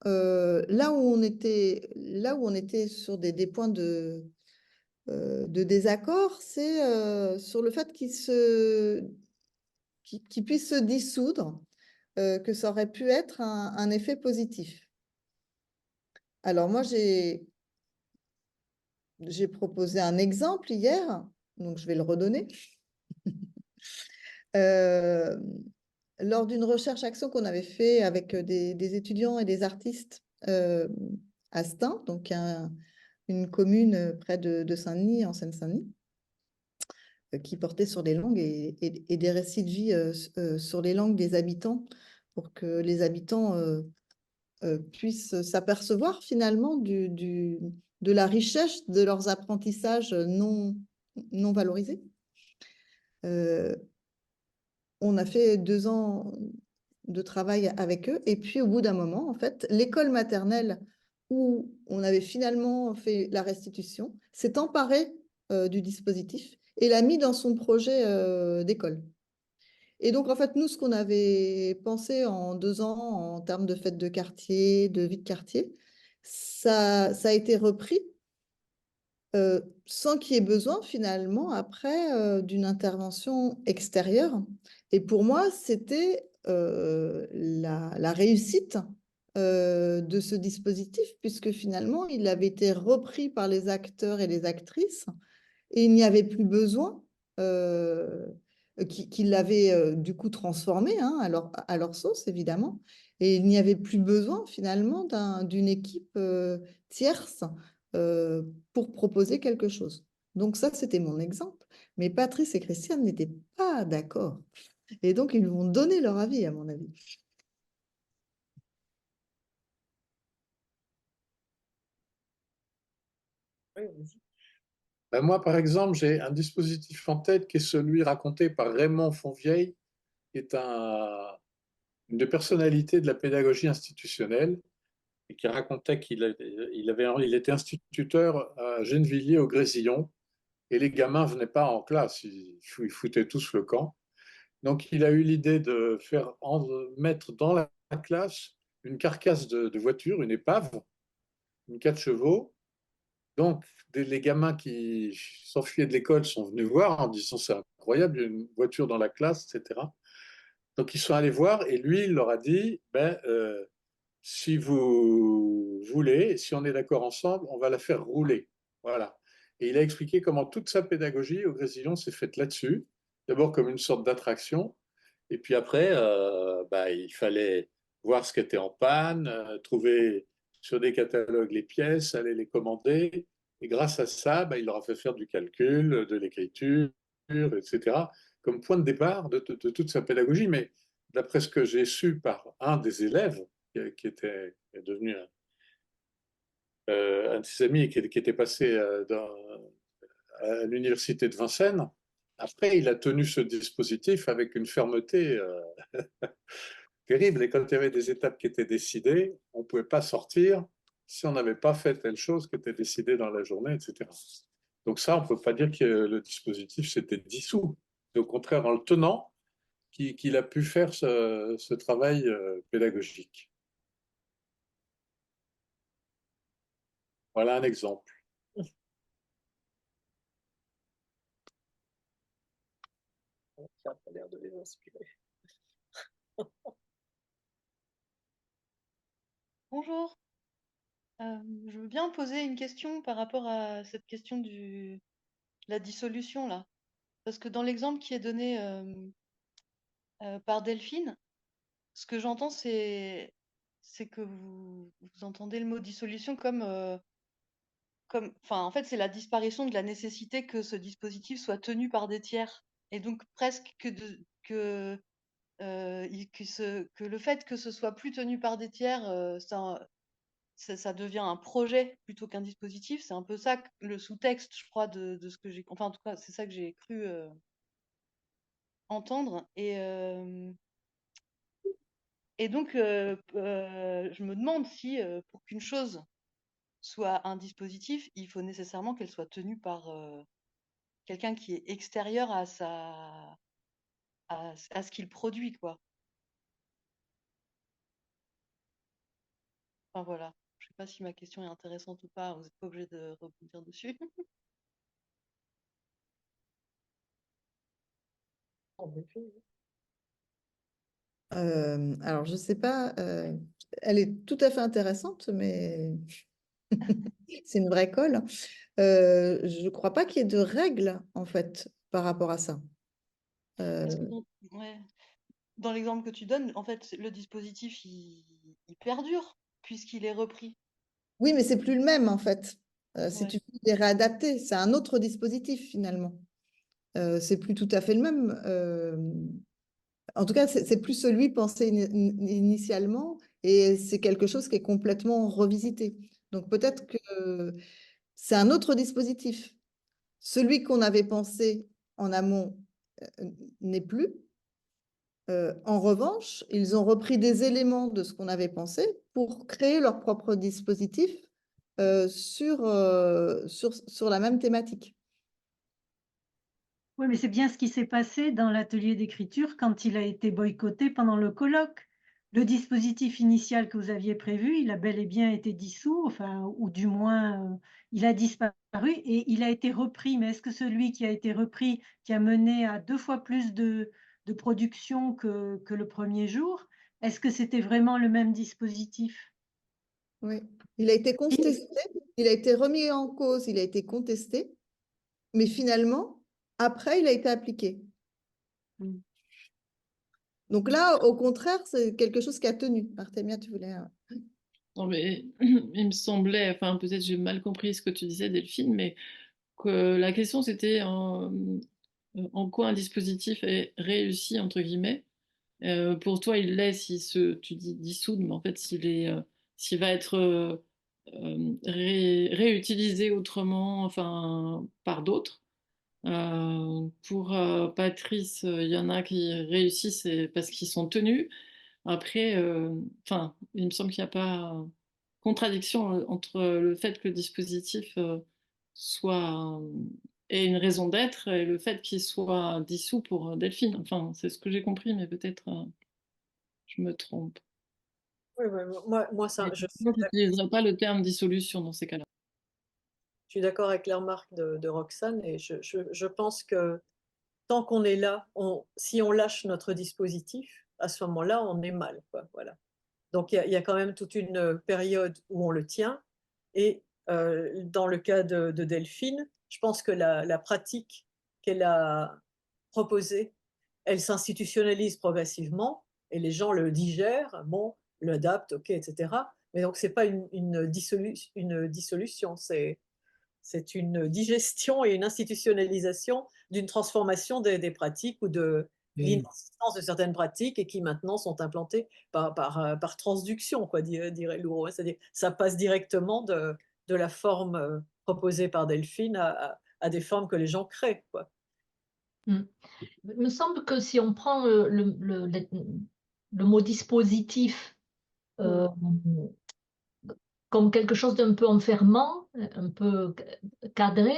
là où on était sur des points de désaccord, c'est sur le fait qu'il puisse se dissoudre, que ça aurait pu être un effet positif. Alors moi, j'ai proposé un exemple hier, donc je vais le redonner. Lors d'une recherche-action qu'on avait fait avec des étudiants et des artistes à Stein, donc une commune près de Saint-Denis, en Seine-Saint-Denis, qui portait sur les langues et des récits de vie sur les langues des habitants, pour que les habitants puissent s'apercevoir finalement de la richesse de leurs apprentissages non valorisés. On a fait 2 ans de travail avec eux, et puis au bout d'un moment, en fait, l'école maternelle où on avait finalement fait la restitution s'est emparée du dispositif et l'a mis dans son projet d'école. Et donc, en fait, nous, ce qu'on avait pensé en 2 ans en termes de fête de quartier, de vie de quartier, ça a été repris sans qu'il y ait besoin finalement après d'une intervention extérieure. Et pour moi, c'était la réussite de ce dispositif, puisque finalement, il avait été repris par les acteurs et les actrices, et il n'y avait plus besoin qu'ils l'avaient du coup transformé hein, à leur sauce, évidemment. Et il n'y avait plus besoin finalement d'une équipe tierce pour proposer quelque chose. Donc ça, c'était mon exemple. Mais Patrice et Christiane n'étaient pas d'accord. Et donc, ils vont donner leur avis, à mon avis. Oui, vas-y. Ben moi, par exemple, j'ai un dispositif en tête qui est celui raconté par Raymond Fonvieille, qui est une des personnalités de la pédagogie institutionnelle, et qui racontait qu'il était instituteur à Gennevilliers au Grésillon, et les gamins ne venaient pas en classe, ils foutaient tous le camp. Donc il a eu l'idée de mettre dans la classe une carcasse de voiture, une épave, une 4 chevaux. Donc les gamins qui s'enfuyaient de l'école sont venus voir en disant c'est incroyable, il y a une voiture dans la classe, etc. Donc ils sont allés voir et lui il leur a dit si vous voulez, si on est d'accord ensemble, on va la faire rouler. Voilà. Et il a expliqué comment toute sa pédagogie au Grésillon s'est faite là-dessus. D'abord comme une sorte d'attraction, et puis après, il fallait voir ce qui était en panne, trouver sur des catalogues les pièces, aller les commander. Et grâce à ça, il leur a fait faire du calcul, de l'écriture, etc., comme point de départ de toute sa pédagogie. Mais d'après ce que j'ai su par un des élèves, qui est devenu un de ses amis et qui était passé à l'université de Vincennes, après, il a tenu ce dispositif avec une fermeté terrible. Et quand il y avait des étapes qui étaient décidées, on ne pouvait pas sortir si on n'avait pas fait telle chose qui était décidée dans la journée, etc. Donc ça, on ne peut pas dire que le dispositif s'était dissous. C'est au contraire en le tenant qu'il a pu faire ce travail pédagogique. Voilà un exemple. Qui a pas l'air de les inspirer. Bonjour. Je veux bien poser une question par rapport à cette question de la dissolution là. Parce que dans l'exemple qui est donné par Delphine, ce que j'entends, c'est que vous entendez le mot dissolution comme, enfin, en fait, c'est la disparition de la nécessité que ce dispositif soit tenu par des tiers. Et donc, presque que le fait que ce soit plus tenu par des tiers, ça devient un projet plutôt qu'un dispositif. C'est un peu ça le sous-texte, je crois, de ce que j'ai. Enfin, en tout cas, c'est ça que j'ai cru entendre. Et donc, je me demande si pour qu'une chose soit un dispositif, il faut nécessairement qu'elle soit tenue par quelqu'un qui est extérieur à ce qu'il produit, quoi. Enfin, voilà. Je sais pas si ma question est intéressante ou pas. Vous n'êtes pas obligé de rebondir dessus. Alors, je ne sais pas, elle est tout à fait intéressante, mais c'est une vraie colle. Je ne crois pas qu'il y ait de règles, en fait, par rapport à ça. Parce que dans l'exemple que tu donnes, en fait, le dispositif, il perdure puisqu'il est repris. Oui, mais c'est plus le même, en fait. Si Ouais. tu veux les réadapter, c'est un autre dispositif, finalement. C'est plus tout à fait le même. En tout cas, c'est plus celui pensé initialement et c'est quelque chose qui est complètement revisité. Donc peut-être que c'est un autre dispositif. Celui qu'on avait pensé en amont n'est plus. En revanche, ils ont repris des éléments de ce qu'on avait pensé pour créer leur propre dispositif sur la même thématique. Oui, mais c'est bien ce qui s'est passé dans l'atelier d'écriture quand il a été boycotté pendant le colloque. Le dispositif initial que vous aviez prévu, il a bel et bien été dissous, enfin, ou du moins, il a disparu et il a été repris. Mais est-ce que celui qui a été repris, qui a mené à 2 fois plus de production que le premier jour, est-ce que c'était vraiment le même dispositif? Oui, il a été contesté, il a été remis en cause, il a été contesté, mais finalement, après, il a été appliqué. Donc là, au contraire, c'est quelque chose qui a tenu. Artemia, tu voulais... Non, mais il me semblait, enfin peut-être j'ai mal compris ce que tu disais, Delphine, mais que la question c'était en quoi un dispositif est réussi, entre guillemets. Pour toi, il l'est si tu dis dissoudre, mais en fait, s'il va être réutilisé autrement, enfin, par d'autres. Pour Patrice, il y en a qui réussissent parce qu'ils sont tenus. Après, enfin, il me semble qu'il n'y a pas contradiction entre le fait que le dispositif ait une raison d'être et le fait qu'il soit dissous pour Delphine. Enfin, c'est ce que j'ai compris, mais peut-être je me trompe. Oui, moi ça, je Je n'utiliserai pas le terme dissolution dans ces cas-là. suis d'accord avec les remarques de Roxane et je pense que tant qu'on est là, si on lâche notre dispositif, à ce moment-là, on est mal, quoi, voilà. Donc il y a quand même toute une période où on le tient et dans le cas de Delphine, je pense que la pratique qu'elle a proposée, elle s'institutionnalise progressivement et les gens le digèrent, bon, l'adaptent, ok, etc. Mais donc c'est pas une dissolution, c'est une digestion et une institutionnalisation d'une transformation des pratiques ou de l'inexistence de certaines pratiques et qui maintenant sont implantées par transduction, quoi, dirait Louraud. C'est-à-dire ça passe directement de la forme proposée par Delphine à des formes que les gens créent, quoi. Il me semble que si on prend le mot dispositif, comme quelque chose d'un peu enfermant, un peu cadré,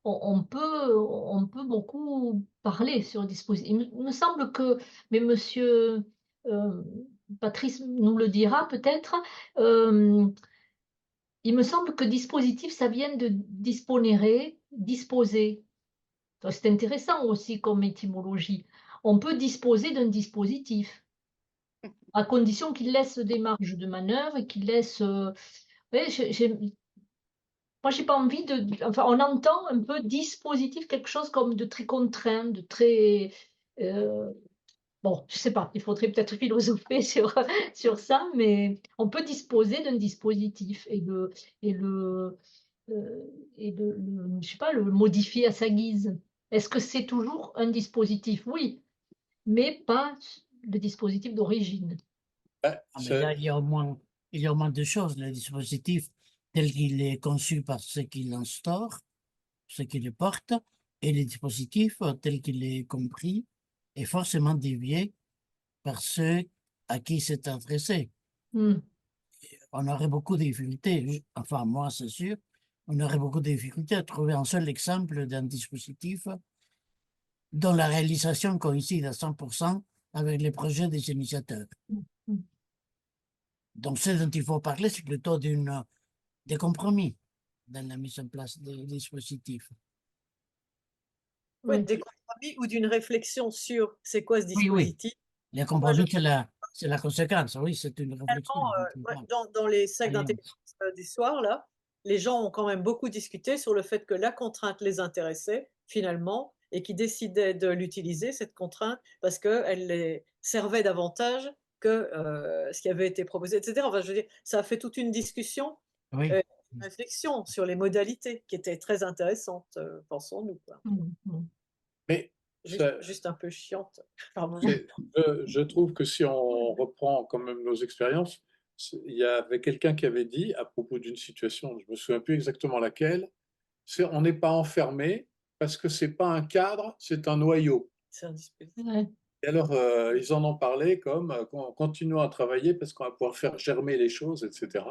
on peut beaucoup parler sur le dispositif. Il me semble que, mais monsieur Patrice nous le dira peut-être, il me semble que dispositif, ça vient de disponere, disposer. C'est intéressant aussi comme étymologie. On peut disposer d'un dispositif, à condition qu'il laisse des marges de manœuvre et qu'il laisse... ouais, moi, j'ai pas envie de... Enfin, on entend un peu dispositif, quelque chose comme de très contraint, de très... bon, je sais pas, il faudrait peut-être philosopher sur ça, mais on peut disposer d'un dispositif et le, je sais pas, le modifier à sa guise. Est-ce que c'est toujours un dispositif? Oui, mais pas le dispositif d'origine. Ah, Ah, mais là, il y a au moins deux choses. Le dispositif tel qu'il est conçu par ceux qui l'instaurent, ceux qui le portent, et le dispositif tel qu'il est compris est forcément dévié par ceux à qui c'est adressé. Hmm. On aurait beaucoup de difficultés, enfin moi c'est sûr, on aurait beaucoup de difficultés à trouver un seul exemple d'un dispositif dont la réalisation coïncide à 100% avec les projets des initiateurs. Hmm. Donc ce dont il faut parler, c'est plutôt des compromis dans la mise en place des dispositifs. Ouais, Oui. des compromis ou d'une réflexion sur c'est quoi ce Oui, oui. dispositif. Les compromis, c'est la conséquence, oui, c'est une réflexion. Ouais, dans les sacs d'intelligence du soir, là, les gens ont quand même beaucoup discuté sur le fait que la contrainte les intéressait finalement et qui décidaient de l'utiliser, cette contrainte, parce qu'elle les servait davantage que ce qui avait été proposé, etc. Enfin, je veux dire, ça a fait toute une discussion, Oui. une réflexion sur les modalités qui était très intéressante, pensons-nous, quoi. Mais Juste un peu chiante. Pardon. je trouve que si on reprend quand même nos expériences, il y avait quelqu'un qui avait dit à propos d'une situation, je me souviens plus exactement laquelle, c'est on n'est pas enfermé parce que c'est pas un cadre, c'est un noyau. C'est un dispositif. Ouais. Et alors, ils en ont parlé comme continuons à travailler parce qu'on va pouvoir faire germer les choses, etc.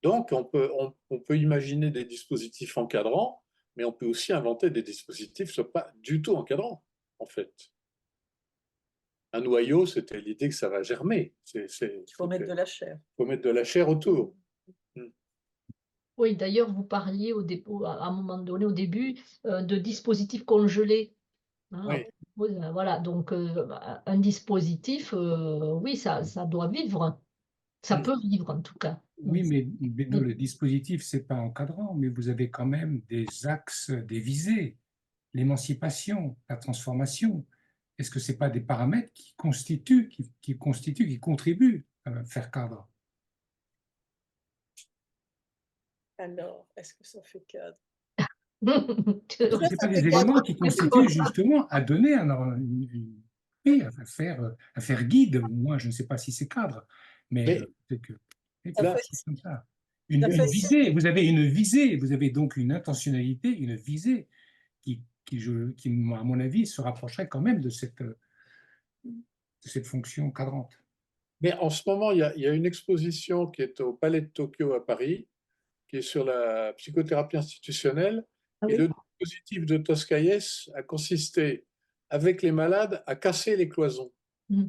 Donc, on peut imaginer des dispositifs encadrants, mais on peut aussi inventer des dispositifs qui ne sont pas du tout encadrants, en fait. Un noyau, c'était l'idée que ça va germer. Il faut mettre de la chair. Il faut mettre de la chair autour. Oui, d'ailleurs, vous parliez à un moment donné, au début, de dispositifs congelés. Hein, Oui. voilà, donc un dispositif, oui, ça doit vivre. Ça peut vivre en tout cas. Oui, mais le dispositif, c'est pas encadrant, mais vous avez quand même des axes, des visées, l'émancipation, la transformation. Est-ce que c'est pas des paramètres qui contribuent à faire cadre? Alors, est-ce que ça fait cadre? Est-ce que ce pas des éléments qui constituent justement à donner oui, à faire guide? Moi, je ne sais pas si c'est cadre, mais c'est que c'est comme ça. Une visée, vous avez une visée, vous avez donc une intentionnalité, une visée qui, à mon avis, se rapprocherait quand même de cette fonction cadrante. Mais en ce moment, il y a une exposition qui est au Palais de Tokyo à Paris, qui est sur la psychothérapie institutionnelle. Et le dispositif de Toscaïès a consisté, avec les malades, à casser les cloisons. Ils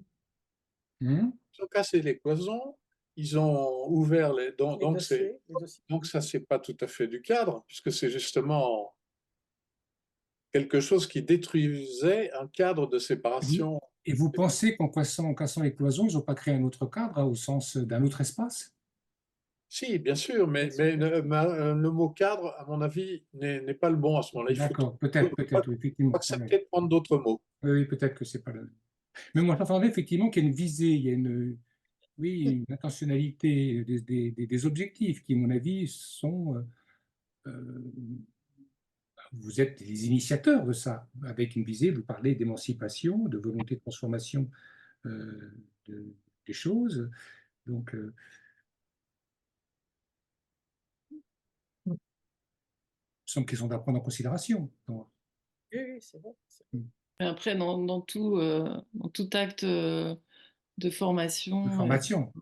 ont cassé les cloisons, ils ont ouvert les... Donc ça, c'est pas tout à fait du cadre, puisque c'est justement quelque chose qui détruisait un cadre de séparation. Et vous pensez qu'en cassant les cloisons, ils n'ont pas créé un autre cadre au sens d'un autre espace? Si, bien sûr, mais le mot cadre, à mon avis, n'est pas le bon à ce moment-là. D'accord, peut-être, effectivement. Accepter de prendre d'autres mots. Oui, peut-être que c'est pas le... Mais moi, j'entendais effectivement qu'il y a une visée, il y a une intentionnalité, des objectifs qui, à mon avis, sont... vous êtes les initiateurs de ça, avec une visée, vous parlez d'émancipation, de volonté de transformation des choses. Donc, il semble qu'ils sont à prendre en considération. Oui, c'est bon. Après, dans tout acte de formation,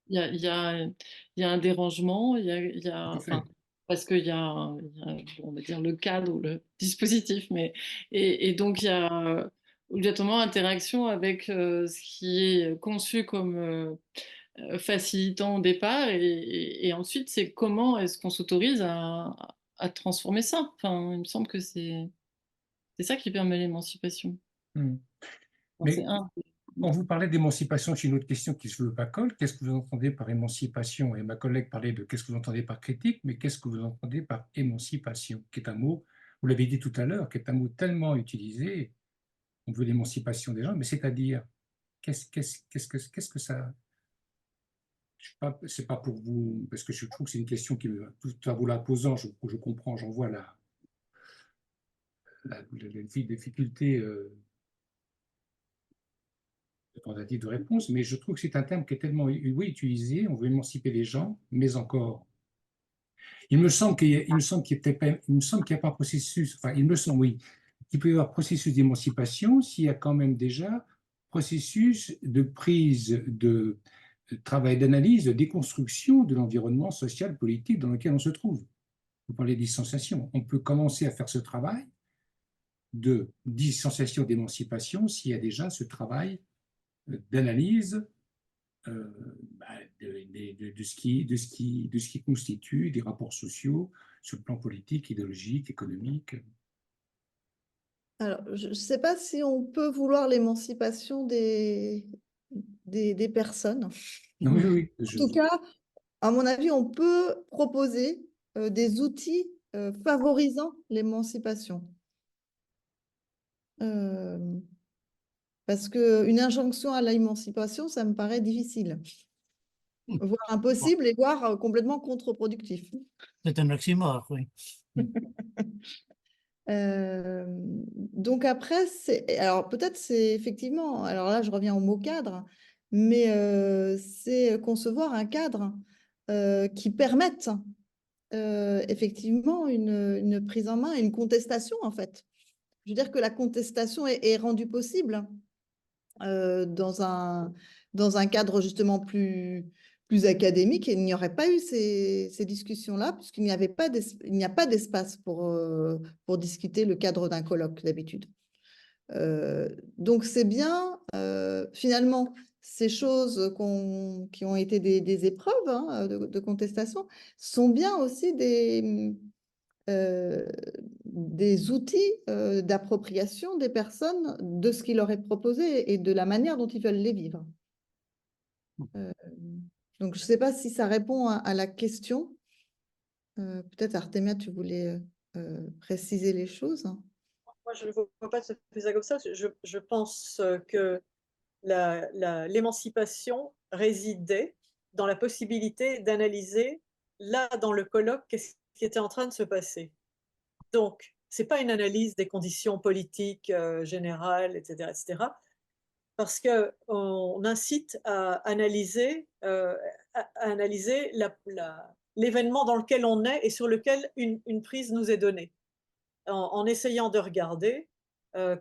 il y a, il y a un dérangement, il y a, Tout à fait. enfin, parce qu'il y a, on va dire, le cadre ou le dispositif, mais, et donc il y a obligatoirement interaction avec ce qui est conçu comme facilitant au départ, et ensuite, c'est comment est-ce qu'on s'autorise à transformer ça. Enfin, il me semble que c'est ça qui permet l'émancipation. Hmm. Enfin, c'est Mais un. quand vous parlez d'émancipation, j'ai une autre question qui se veut pas colle. Qu'est-ce que vous entendez par émancipation? Et ma collègue parlait de qu'est-ce que vous entendez par critique, mais qu'est-ce que vous entendez par émancipation, qui est un mot, vous l'avez dit tout à l'heure, qui est un mot tellement utilisé. On veut l'émancipation des gens, mais c'est-à-dire, qu'est-ce que ça... C'est pas pour vous, parce que je trouve que c'est une question qui me... Tout à vous la posant, je comprends, j'en vois la difficulté de tentative de réponse, mais je trouve que c'est un terme qui est tellement oui, utilisé, on veut émanciper les gens, mais encore. Il me semble qu'il n'y a pas un processus, enfin, il me semble, oui, qu'il peut y avoir processus d'émancipation s'il y a quand même déjà processus de prise de travail d'analyse, de déconstruction de l'environnement social, politique dans lequel on se trouve. Vous parlez de distanciation. On peut commencer à faire ce travail de distanciation, d'émancipation s'il y a déjà ce travail d'analyse de ce qui constitue des rapports sociaux sur le plan politique, idéologique, économique. Alors, je ne sais pas si on peut vouloir l'émancipation des personnes. Non, oui, oui, En tout cas, à mon avis, on peut proposer des outils favorisant l'émancipation. Parce qu'une injonction à l'émancipation, ça me paraît difficile, voire impossible et voire complètement contre-productif. C'est un oxymore, oui. Donc après, alors peut-être c'est effectivement, alors là je reviens au mot cadre, mais c'est concevoir un cadre qui permette effectivement une prise en main et une contestation en fait. Je veux dire que la contestation est rendue possible dans un cadre justement plus académique, et il n'y aurait pas eu ces discussions-là, puisqu'il n'y avait pas il n'y a pas d'espace pour discuter le cadre d'un colloque d'habitude. Donc c'est bien, finalement, ces choses qui ont été des épreuves hein, de contestation sont bien aussi des outils d'appropriation des personnes de ce qui leur est proposé et de la manière dont ils veulent les vivre. Donc, je ne sais pas si ça répond à la question. Peut-être, Artemia, tu voulais préciser les choses. Moi, je ne vois pas tout à fait ça comme ça. Je pense que l'émancipation résidait dans la possibilité d'analyser, là, dans le colloque, qu'est-ce qui était en train de se passer. Donc, ce n'est pas une analyse des conditions politiques générales, etc., parce qu'on incite à analyser l'événement dans lequel on est et sur lequel une prise nous est donnée, en essayant de regarder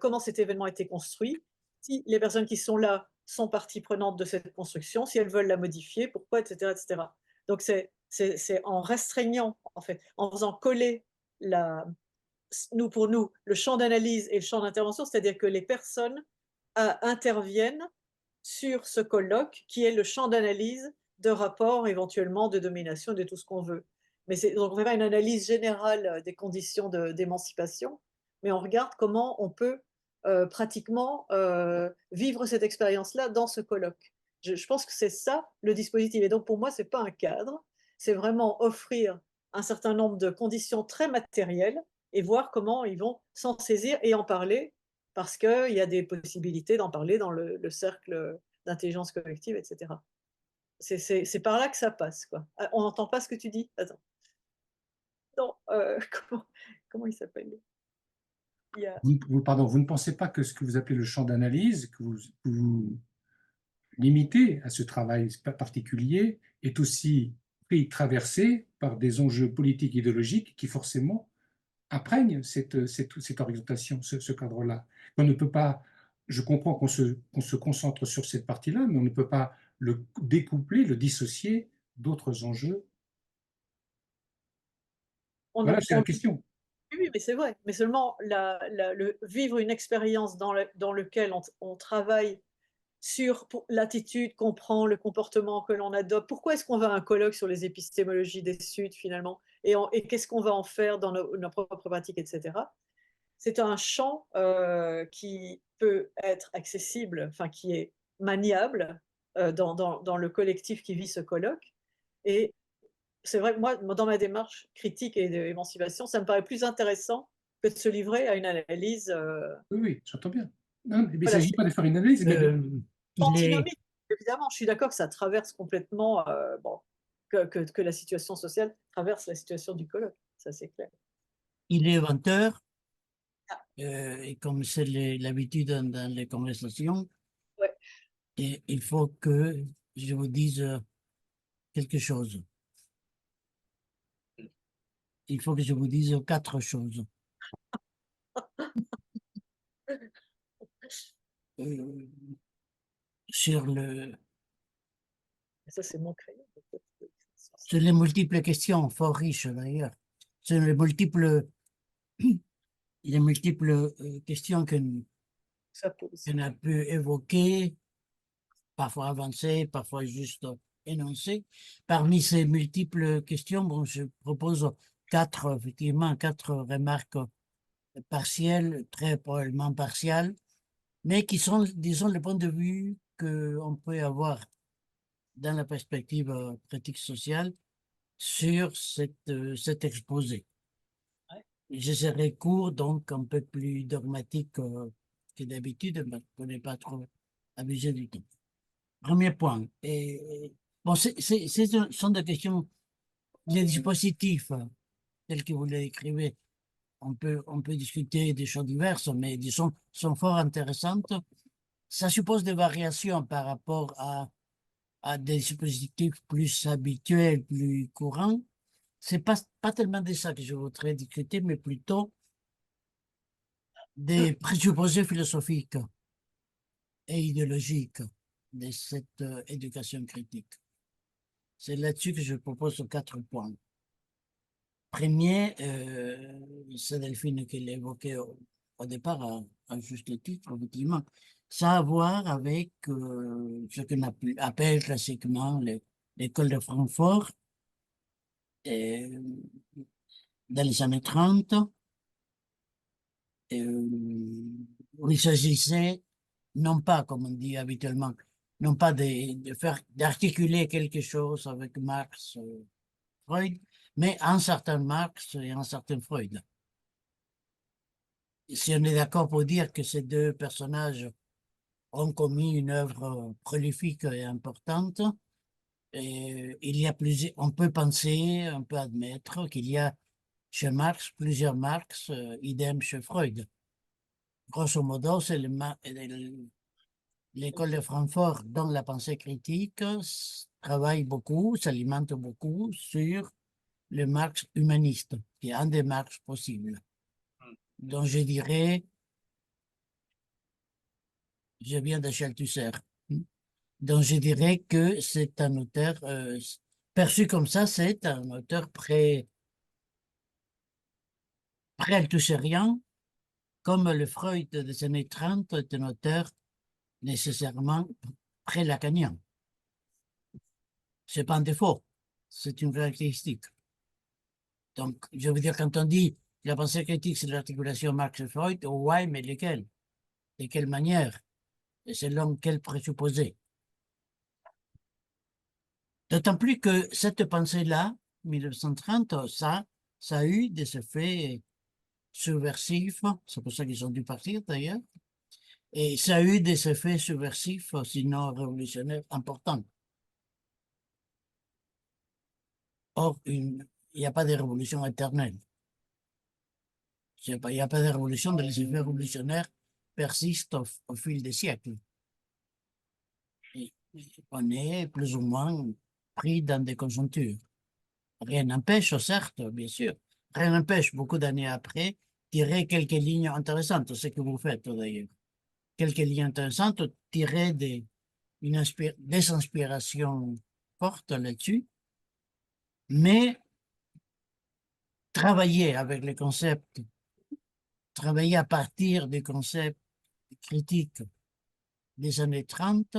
comment cet événement a été construit, si les personnes qui sont là sont partie prenante de cette construction, si elles veulent la modifier, pourquoi, etc., etc. Donc c'est en restreignant, en fait, en faisant coller pour nous, le champ d'analyse et le champ d'intervention, c'est-à-dire que les personnes interviennent sur ce colloque qui est le champ d'analyse de rapports éventuellement de domination, de tout ce qu'on veut. Mais donc on ne fait pas une analyse générale des conditions d'émancipation, mais on regarde comment on peut pratiquement vivre cette expérience-là dans ce colloque. Je pense que c'est ça le dispositif. Et donc pour moi, ce n'est pas un cadre, c'est vraiment offrir un certain nombre de conditions très matérielles et voir comment ils vont s'en saisir et en parler, parce qu'il y a des possibilités d'en parler dans le cercle d'intelligence collective, etc. C'est par là que ça passe, quoi. Ah, on n'entend pas ce que tu dis. Attends. Non, comment il s'appelle? Pardon, vous ne pensez pas que ce que vous appelez le champ d'analyse, que vous limitez à ce travail particulier, est aussi traversé par des enjeux politiques et idéologiques qui forcément imprègnent cette orientation, ce cadre-là. On ne peut pas, je comprends qu'on se concentre sur cette partie-là, mais on ne peut pas le découpler, le dissocier d'autres enjeux? Voilà, c'est la question. Oui, mais c'est vrai. Mais seulement vivre une expérience dans lequel on travaille sur l'attitude qu'on prend, le comportement que l'on adopte. Pourquoi est-ce qu'on va à un colloque sur les épistémologies des Suds finalement? Et qu'est-ce qu'on va en faire dans nos propres pratiques, etc. C'est un champ qui peut être accessible, enfin qui est maniable dans le collectif qui vit ce colloque. Et c'est vrai que moi, dans ma démarche critique et d'émancipation, ça me paraît plus intéressant que de se livrer à une analyse. Oui, oui, j'entends bien. Non, mais il ne Voilà, s'agit pas de faire une analyse, mais Il est, antinomique. Évidemment, je suis d'accord que ça traverse complètement, bon, que la situation sociale traverse la situation du colloque, ça c'est clair. il est 20h, Ah, et comme c'est l'habitude dans les conversations, ouais. et il faut que je vous dise quelque chose. Il faut que je vous dise 4 choses. Euh, sur Ça, c'est mon crayon. sur les multiples questions, fort riches d'ailleurs, sur les multiples questions Ça pose. qu'on a pu évoquer, parfois avancées, parfois juste énoncées. Parmi ces multiples questions, bon, je propose effectivement, 4 remarques partielles, très probablement partiales, mais qui sont, disons, le point de vue qu'on peut avoir dans la perspective pratique sociale sur cet exposé. Je serai court, donc un peu plus dogmatique que d'habitude, mais pour ne pas trop abuser du temps. Premier point. Bon, ce sont des questions, les dispositifs tels que vous les décrivez, on peut discuter des choses diverses, mais disons, sont fort intéressantes. Ça suppose des variations par rapport à des dispositifs plus habituels, plus courants. C'est pas tellement de ça que je voudrais discuter, mais plutôt des présupposés philosophiques et idéologiques de cette éducation critique. C'est là-dessus que je propose 4 points. Premier, c'est Delphine qui l'évoquait au départ, à juste titre, effectivement, ça a à voir avec ce qu'on appelle classiquement l'école de Francfort dans les années 30, où il s'agissait, non pas, comme on dit habituellement, non pas d'articuler quelque chose avec Marx, Freud, mais un certain Marx et un certain Freud. Si on est d'accord pour dire que ces 2 personnages ont commis une œuvre prolifique et importante, il y a on peut penser, on peut admettre qu'il y a chez Marx plusieurs Marx, idem chez Freud. Grosso modo, c'est l'école de Francfort dans la pensée critique travaille beaucoup, s'alimente beaucoup sur le Marx humaniste, qui est un des Marx possibles. Donc je dirais, je viens de Althusser, donc je dirais que c'est un auteur, perçu comme ça, c'est un auteur pré-althusserien, comme le Freud des années 30 est un auteur nécessairement pré-lacanien. C'est pas un défaut, c'est une caractéristique. Donc, je veux dire, quand on dit la pensée critique, c'est l'articulation Marx et Freud, ouais, mais lesquelles? De quelle manière? Et selon quel présupposé? D'autant plus que cette pensée-là, 1930, ça a eu des effets subversifs, c'est pour ça qu'ils ont dû partir d'ailleurs, et ça a eu des effets subversifs, sinon révolutionnaires, importants. Or, il n'y a pas de révolution éternelle. Il n'y a pas de révolution, les effets révolutionnaires persistent au fil des siècles. Et on est plus ou moins pris dans des conjonctures. Rien n'empêche, certes, bien sûr, rien n'empêche, beaucoup d'années après, tirer quelques lignes intéressantes, ce que vous faites d'ailleurs. Quelques lignes intéressantes tirées des inspirations fortes là-dessus, mais travailler avec les concepts, travailler à partir des concepts critiques des années 30,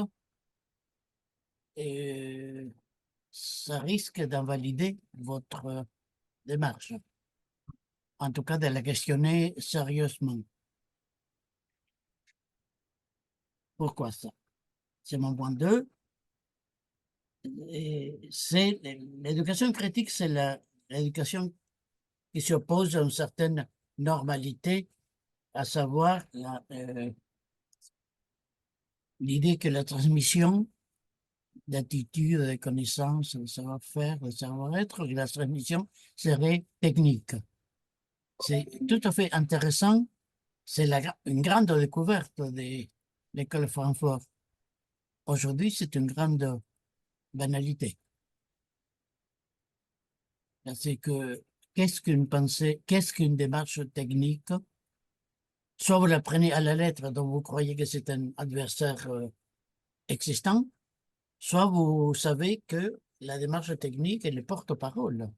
ça risque d'invalider votre démarche. En tout cas, de la questionner sérieusement. Pourquoi ça? C'est mon point 2. L'éducation critique, c'est l'éducation qui s'oppose à une certaine normalité, à savoir l'idée que la transmission d'attitudes, de connaissances, de savoir-faire, de savoir-être, la transmission serait technique. C'est tout à fait intéressant. C'est une grande découverte de l'école Francfort. Aujourd'hui, c'est une grande banalité. C'est que qu'est-ce qu'une pensée, qu'est-ce qu'une démarche technique? Soit vous la prenez à la lettre, donc vous croyez que c'est un adversaire existant, soit vous savez que la démarche technique est le porte-parole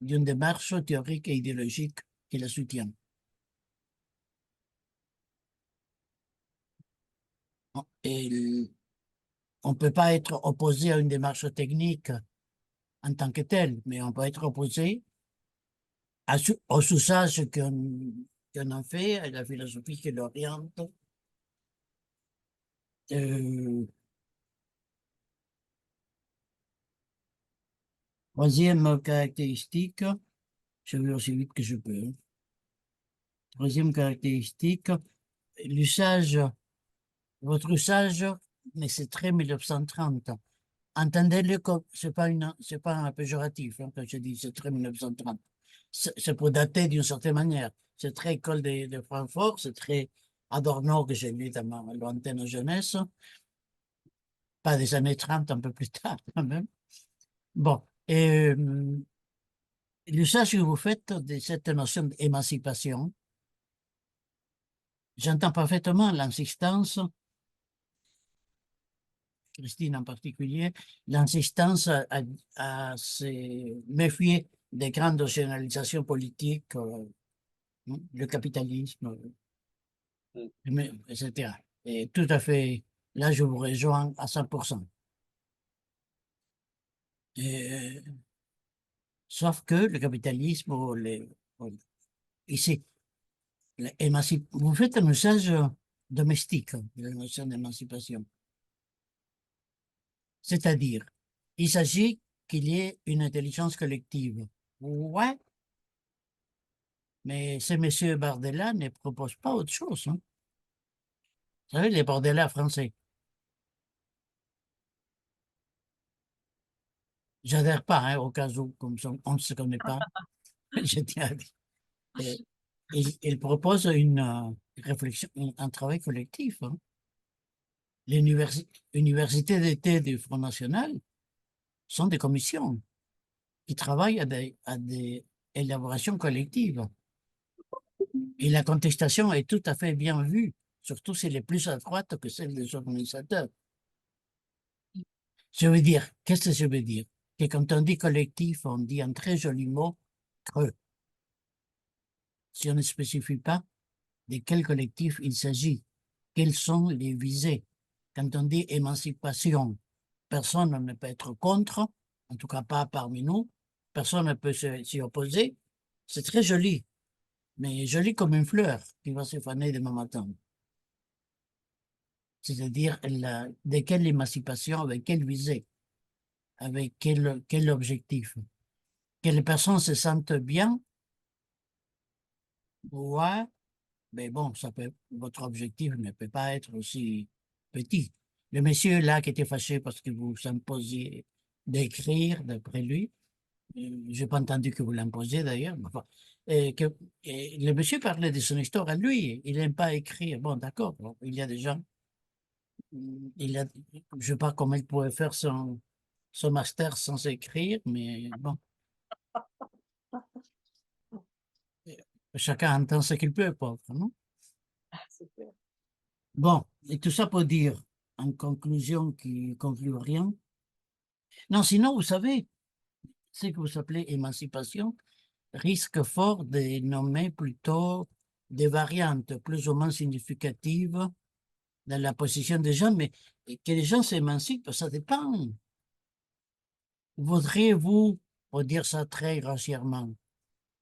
d'une démarche théorique et idéologique qui la soutient. Et on ne peut pas être opposé à une démarche technique en tant que telle, mais on peut être opposé aux usages qu'on en fait, à la philosophie qui l'oriente. Troisième caractéristique, je vais aussi vite que je peux. Troisième caractéristique, l'usage, votre usage, mais c'est très 1930. Entendez-le comme, c'est pas un péjoratif, hein, quand je dis c'est très 1930. C'est pour dater d'une certaine manière. C'est très école de Francfort, c'est très Adorno que j'ai lu dans ma lointaine jeunesse. Pas des années 30, un peu plus tard quand même. Bon, et l'usage que vous faites de cette notion d'émancipation, j'entends parfaitement l'insistance, Christine en particulier, l'insistance à se méfier des grandes généralisations politiques, le capitalisme, etc. Et tout à fait, là je vous rejoins à 100%. Sauf que le capitalisme, ici, vous faites un usage domestique de la notion d'émancipation. C'est-à-dire, il s'agit qu'il y ait une intelligence collective. Ouais, mais ce monsieur Bardella ne propose pas autre chose. Hein. Vous savez, les Bardella français. J'adhère pas, hein, au cas où, comme on ne se connaît pas. Je tiens à dire. Il propose une réflexion, un travail collectif. Hein. L'université d'été du Front National sont des commissions qui travaillent à des élaborations collectives. Et la contestation est tout à fait bien vue, surtout si elle est plus à droite que celle des organisateurs. Je veux dire, qu'est-ce que je veux dire? Que quand on dit collectif, on dit un très joli mot, creux. Si on ne spécifie pas de quel collectif il s'agit, quels sont les visés. Quand on dit émancipation, personne ne peut être contre, en tout cas pas parmi nous, personne ne peut s'y opposer. C'est très joli, mais joli comme une fleur qui va se faner demain matin. C'est-à-dire de quelle émancipation, avec quelle visée, avec quel objectif. Que les personnes se sentent bien, ouais, mais bon, votre objectif ne peut pas être aussi petit. Le monsieur là qui était fâché parce que vous imposiez d'écrire, d'après lui, je n'ai pas entendu que vous l'imposiez d'ailleurs, mais enfin, le monsieur parlait de son histoire à lui, il n'aime pas écrire. Bon, d'accord, il y a des gens, je ne sais pas comment il pourrait faire son master sans écrire, mais bon. Chacun entend ce qu'il peut, pauvre, non? C'est clair. Bon, et tout ça pour dire en conclusion qui conclut rien. Non, sinon, vous savez, ce que vous appelez émancipation risque fort de nommer plutôt des variantes plus ou moins significatives dans la position des gens, mais que les gens s'émancipent, ça dépend. Voudriez-vous, pour dire ça très grossièrement,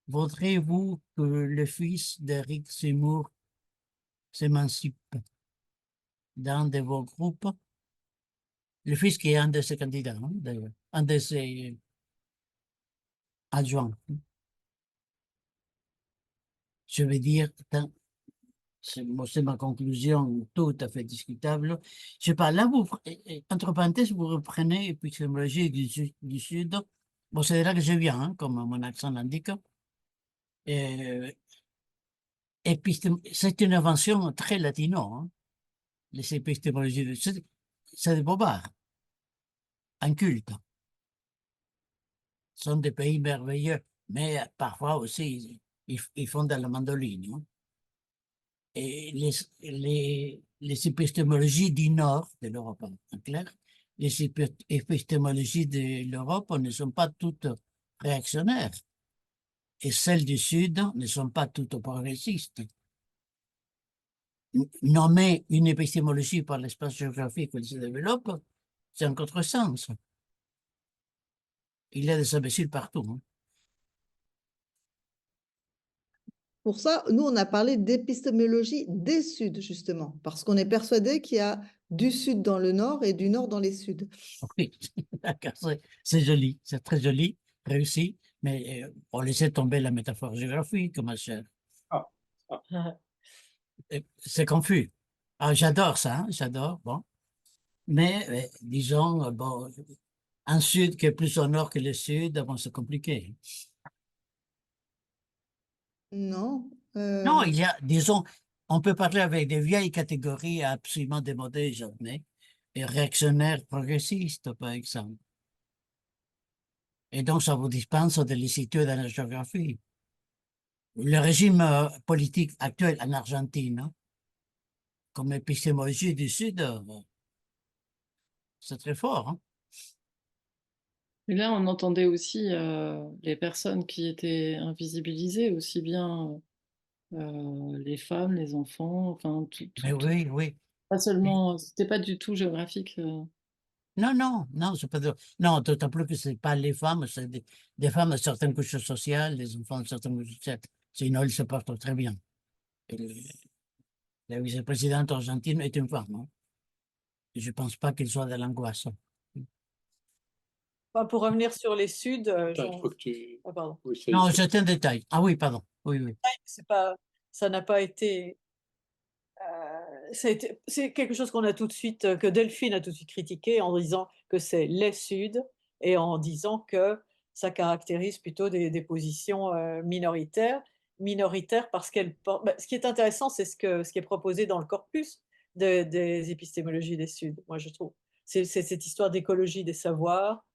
voudriez-vous que le fils d'Éric Zemmour s'émancipe dans de vos groupes? Le fils qui est un de ses candidats, hein, d'ailleurs, un de ses adjoints. Je veux dire, c'est ma conclusion tout à fait discutable. Je sais pas, là, vous, entre parenthèses, vous reprenez épistémologie du Sud. Bon, c'est de là que je viens, hein, comme mon accent l'indique. C'est une invention très latino, hein, les épistémologies du Sud. C'est de Bobard, un culte. Ce sont des pays merveilleux, mais parfois aussi, ils font de la mandoline. Hein. Et les épistémologies du Nord de l'Europe, en clair, les épistémologies de l'Europe ne sont pas toutes réactionnaires. Et celles du Sud ne sont pas toutes progressistes. Nommer une épistémologie par l'espace géographique où elle se développe, c'est un contresens. Il y a des imbéciles partout. Hein. Pour ça, nous, on a parlé d'épistémologie des Suds, justement, parce qu'on est persuadé qu'il y a du Sud dans le Nord et du Nord dans les Suds. Oui, d'accord, c'est joli, c'est très joli, réussi, mais on laissait tomber la métaphore géographique, ma chère. C'est confus. Ah, j'adore ça, hein, j'adore, bon. Mais disons, bon, un Sud qui est plus au Nord que le Sud, bon, c'est compliqué. Non. Non, il y a, disons, on peut parler avec des vieilles catégories absolument démodées jamais, et réactionnaires progressistes, par exemple. Et donc, ça vous dispense de les situer dans la géographie. Le régime politique actuel en Argentine, hein, comme épistémologie du Sud, c'est très fort. Hein. Et là, on entendait aussi les personnes qui étaient invisibilisées, aussi bien les femmes, les enfants, enfin, Mais oui, oui. pas seulement, c'était pas du tout géographique. Non, non, non, c'est pas non, d'autant plus que c'est pas les femmes, c'est des femmes de certaines couches sociales, des enfants de certaines couches sociales. Sinon, ils se portent très bien. Et la vice-présidente argentine est une femme. Hein. Je ne pense pas qu'il soit de l'angoisse. Pour revenir sur les Suds, Attends, il faut que tu... Ah, pardon. Oui, Non, c'est un détail. Ah oui, pardon. Oui, oui. Ça n'a pas été. C'est quelque chose qu'on a tout de suite, que Delphine a tout de suite critiqué en disant que c'est les Suds et en disant que ça caractérise plutôt des positions minoritaires parce qu'elles portent. Ce qui est intéressant, c'est ce qui est proposé dans le corpus des épistémologies des Suds, moi je trouve. C'est cette histoire d'écologie des savoirs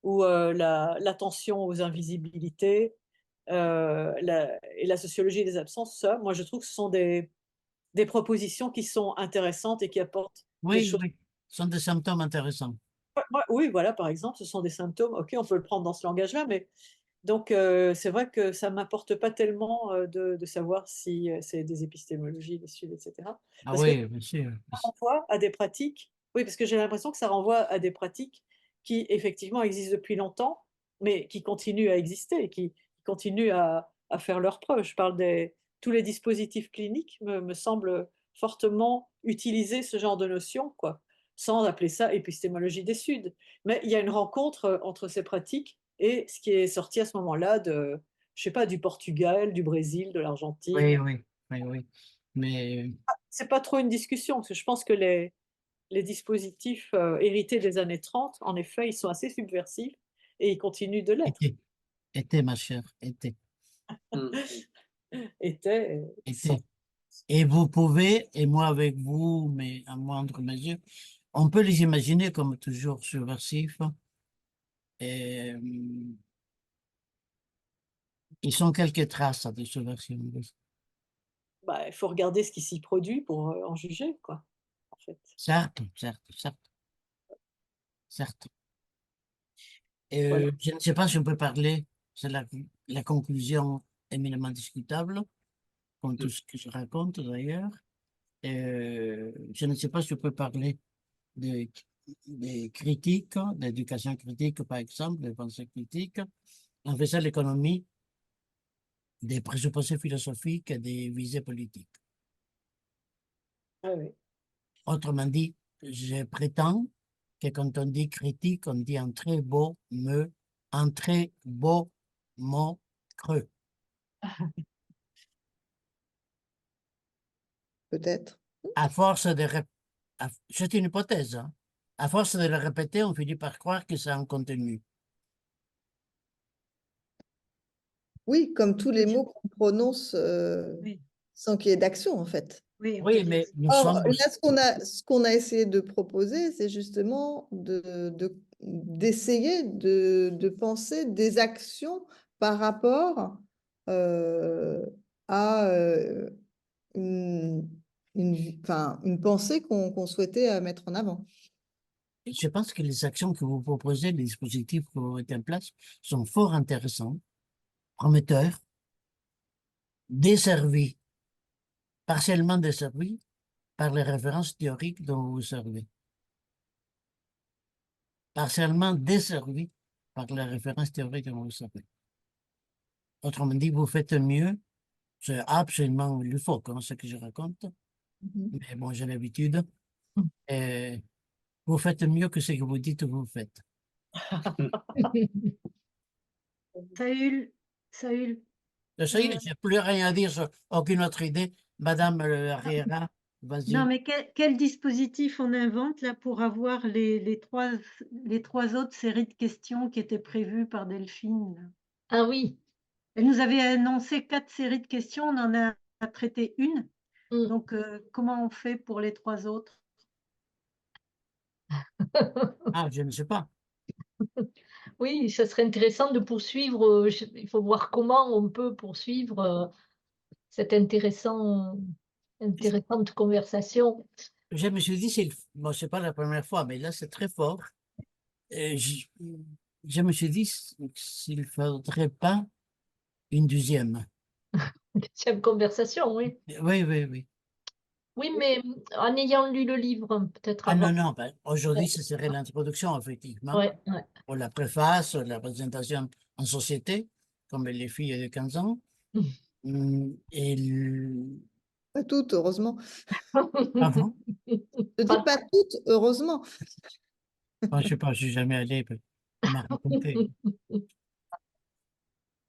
ou l'attention aux invisibilités et la sociologie des absences. Ça, moi je trouve que ce sont des propositions qui sont intéressantes et qui apportent des Oui, choses. oui. Ce sont des symptômes intéressants. Oui, voilà, par exemple, ce sont des symptômes. Ok, on peut le prendre dans ce langage-là, mais donc c'est vrai que ça m'importe pas tellement de savoir si c'est des épistémologies, des Suds, etc. Ah Parce que oui, bien sûr. ça renvoie à des pratiques. Oui, parce que j'ai l'impression que ça renvoie à des pratiques qui effectivement existent depuis longtemps, mais qui continuent à exister, et qui continuent à faire leurs preuves. Je parle tous les dispositifs cliniques me semblent fortement utiliser ce genre de notions, quoi, sans appeler ça épistémologie des Suds. Mais il y a une rencontre entre ces pratiques et ce qui est sorti à ce moment-là je sais pas, du Portugal, du Brésil, de l'Argentine. Oui, oui, oui, oui. Mais C'est pas trop une discussion, parce que je pense que les dispositifs hérités des années 30, en effet, ils sont assez subversifs et ils continuent de l'être. était, ma chère, était. Était. Et vous pouvez, et moi avec vous, mais à moindre mesure, on peut les imaginer comme toujours subversifs. Et, ils sont quelques traces de subversion. Il faut regarder ce qui s'y produit pour en juger, quoi. fait. Certes, certes, certes, certes. Voilà. Je ne sais pas si on peut parler, c'est la conclusion éminemment discutable, comme tout ce que je raconte d'ailleurs. Je ne sais pas si on peut parler des critiques, d'éducation critique par exemple, de pensée critique, en faisant l'économie des présupposés philosophiques et des visées politiques. Ah oui. Autrement dit, je prétends que quand on dit critique, on dit un très beau mot creux. Peut-être. À force de c'est une hypothèse, hein. À force de le répéter, on finit par croire que c'est un contenu. Oui, comme tous les mots qu'on prononce Oui, sans qu'il y ait d'action, en fait. oui, on Oui, peut dire mais ça. nous Or, sommes là, ce qu'on a essayé de proposer, c'est justement d'essayer de penser des actions par rapport à une pensée qu'on souhaitait mettre en avant. je pense que les actions que vous proposez, les dispositifs que vous mettez en place sont fort intéressants, prometteurs, desservis, partiellement desservis par les références théoriques dont vous vous servez. Partiellement desservis par les références théoriques dont vous vous servez. Autrement dit, vous faites mieux, c'est absolument loufoque, hein, ce que je raconte, mais bon, j'ai l'habitude. Et vous faites mieux que ce que vous dites que vous faites. Saül, Saül, Ça y est, euh, j'ai plus rien à dire sur aucune autre idée. Madame Riera, non, vas-y. mais quel dispositif on invente là pour avoir les trois autres séries de questions qui étaient prévues par Delphine là. Ah oui. Elle nous avait annoncé 4 séries de questions, on en a traité une. Mm. Donc, comment on fait pour les 3 autres? Ah, je ne sais pas. Oui, ça serait intéressant de poursuivre. Il faut voir comment on peut poursuivre cette intéressante conversation. Je me suis dit, bon, c'est pas la première fois, mais là, c'est très fort. Et je me suis dit s'il ne faudrait pas une deuxième. Deuxième conversation, oui. Oui, oui, oui. Oui, mais en ayant lu le livre, peut-être Ah avant. non, non, ben, aujourd'hui, Ouais, ce serait l'introduction, effectivement, ouais, ouais. pour la préface, la présentation en société, comme les filles de 15 ans. Et Pas toutes, heureusement. avant, Je dis pas toutes, heureusement. je ne sais pas, je suis jamais allé, on m'a raconté.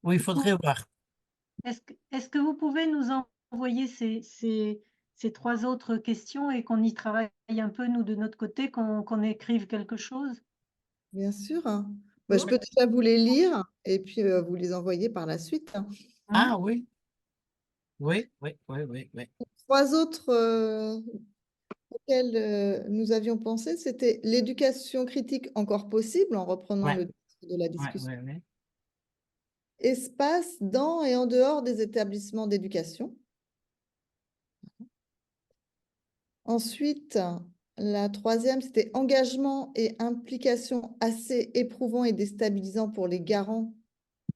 Oui, il faudrait voir. Est-ce que vous pouvez nous envoyer ces 3 autres questions et qu'on y travaille un peu, nous, de notre côté, qu'on écrive quelque chose? Bien sûr. Bah, je peux déjà vous les lire et puis vous les envoyer par la suite. Ah oui, oui, oui, oui, oui, oui. 3 autres auxquels nous avions pensé, c'était l'éducation critique encore possible, en reprenant Ouais, le titre de la ouais, discussion. ouais, ouais. Espace dans et en dehors des établissements d'éducation. Ensuite, la troisième, c'était engagement et implication assez éprouvant et déstabilisant pour les garants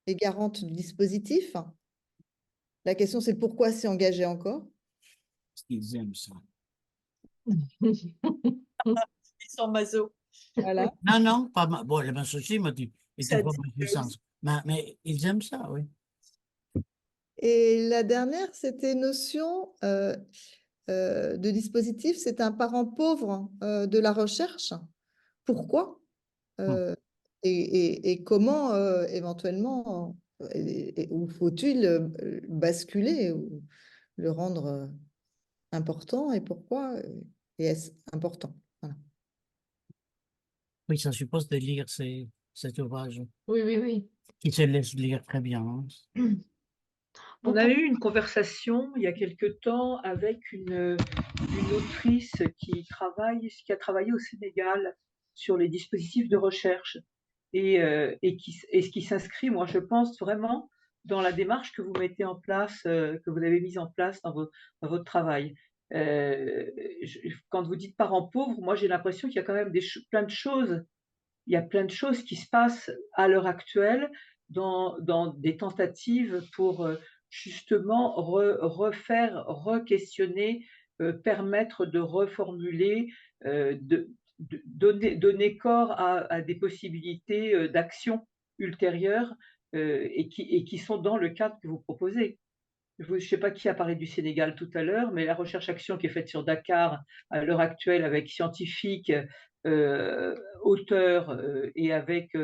et garantes du dispositif. La question, c'est pourquoi s'y engager encore? Parce qu'ils aiment ça. Ils sont maso. Voilà. Non, non, pas bon, le masochisme est Ça une forme dit de puissance. Mais ils aiment ça, oui. Et la dernière, c'était notion de dispositif, c'est un parent pauvre de la recherche. Pourquoi? Et comment éventuellement, ou faut-il basculer ou le rendre important et pourquoi et est-ce important? Voilà. Oui, ça suppose de lire cet ouvrage, Oui, oui, oui. qui se laisse lire très bien, hein. On a eu une conversation il y a quelque temps avec une autrice qui a travaillé au Sénégal sur les dispositifs de recherche et ce qui s'inscrit, moi je pense vraiment dans la démarche que vous mettez en place, que vous avez mise en place dans votre travail. Quand vous dites parents pauvres, moi j'ai l'impression qu'il y a quand même plein de choses. Il y a plein de choses qui se passent à l'heure actuelle dans des tentatives pour justement refaire, re-questionner, permettre de reformuler, donner corps à des possibilités d'action ultérieures et qui sont dans le cadre que vous proposez. Je ne sais pas qui a parlé du Sénégal tout à l'heure, mais la recherche-action qui est faite sur Dakar à l'heure actuelle avec scientifiques, auteurs et avec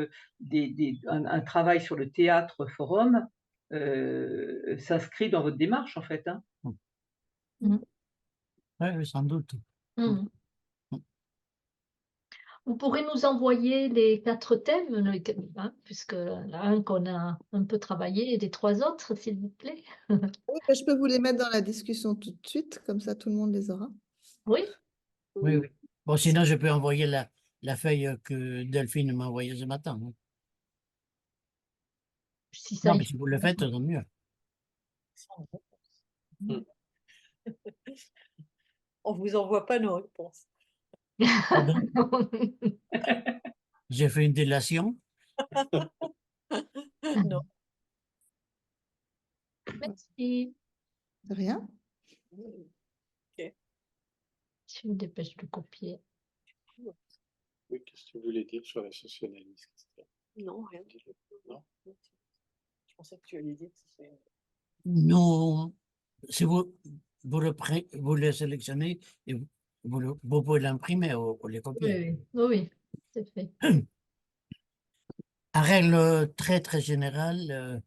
un travail sur le théâtre forum s'inscrit dans votre démarche en fait. Hein. Mm. Oui, sans doute. Mm. Vous pourrez nous envoyer les 4 thèmes, hein, puisque un qu'on a un peu travaillé et les 3 autres, s'il vous plaît. Oui, je peux vous les mettre dans la discussion tout de suite, comme ça tout le monde les aura. Oui, Oui, oui. Bon, sinon, je peux envoyer la feuille que Delphine m'a envoyée ce matin. Hein. si ça Non, y mais si vous le faites, tant mieux. On ne vous envoie pas nos réponses. Pardon? J'ai fait une délation. Non. Merci. De rien. Ok. Je me dépêche de copier. Oui, qu'est-ce que tu voulais dire sur la socianalyse, Christiane? Non, rien. Non. Je pensais que tu allais dire que c'est... Non, si vous le sélectionnez, et vous pouvez l'imprimer ou les copier. Oui, oui, c'est fait. À règle très, très générale,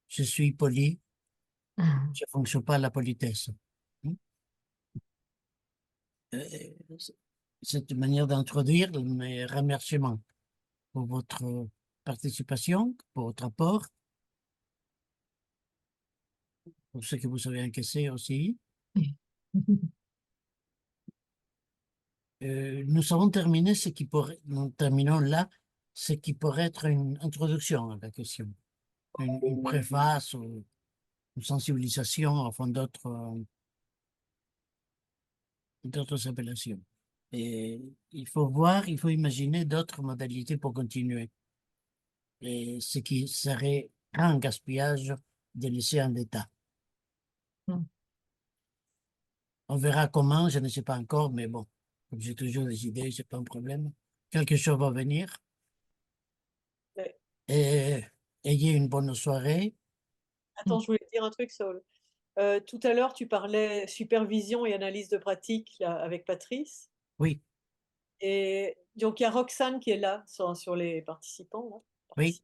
je suis poli. Je ne fonctionne pas à la politesse. C'est une manière d'introduire mes remerciements pour votre participation, pour votre apport, pour ce que vous avez encaissé aussi. Nous avons terminé ce qui pourrait, nous terminons là, ce qui pourrait être une introduction à la question, une préface ou une sensibilisation, enfin d'autres appellations. Et il faut voir, il faut imaginer d'autres modalités pour continuer. Et ce qui serait un gaspillage de laisser en état. On verra comment, je ne sais pas encore, mais bon, comme j'ai toujours des idées, c'est pas un problème. Quelque chose va venir. Ouais. Et ayez une bonne soirée. Attends, je voulais dire un truc, Saul. Tout à l'heure, tu parlais supervision et analyse de pratique là, avec Patrice. Oui, Et donc, il y a Roxane qui est là sur les participants. Là, oui.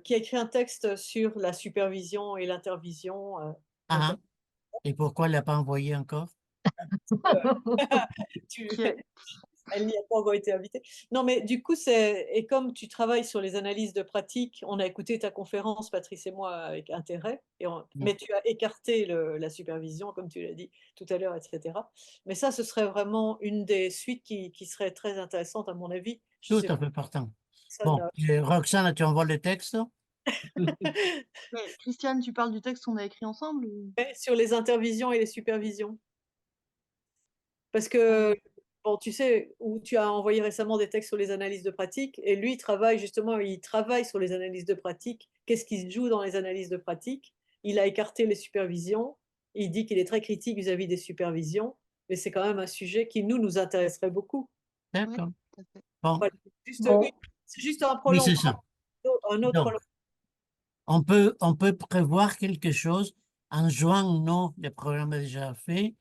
qui a écrit un texte sur la supervision et l'intervision. Ah, et pourquoi elle l'a pas envoyé encore? Elle n'y a pas encore été invitée. Non, mais du coup, et comme tu travailles sur les analyses de pratique, on a écouté ta conférence, Patrice et moi, avec intérêt, mais tu as écarté la supervision, comme tu l'as dit tout à l'heure, etc. Mais ça, ce serait vraiment une des suites qui serait très intéressante, à mon avis. Je Tout sais à pas. fait partant. Ça, Bon, Roxane, tu envoies le texte? Mais Christiane, tu parles du texte qu'on a écrit ensemble sur les intervisions et les supervisions. Parce que, bon, tu sais, où tu as envoyé récemment des textes sur les analyses de pratique, et lui, il travaille sur les analyses de pratique. Qu'est-ce qui se joue dans les analyses de pratique? Il a écarté les supervisions. Il dit qu'il est très critique vis-à-vis des supervisions, mais c'est quand même un sujet qui nous intéresserait beaucoup. D'accord. Bon. Voilà, c'est juste un Oui, c'est prolongement. ça. Un autre Donc, prolongement. on peut prévoir quelque chose en juin ou non, le programme est déjà fait.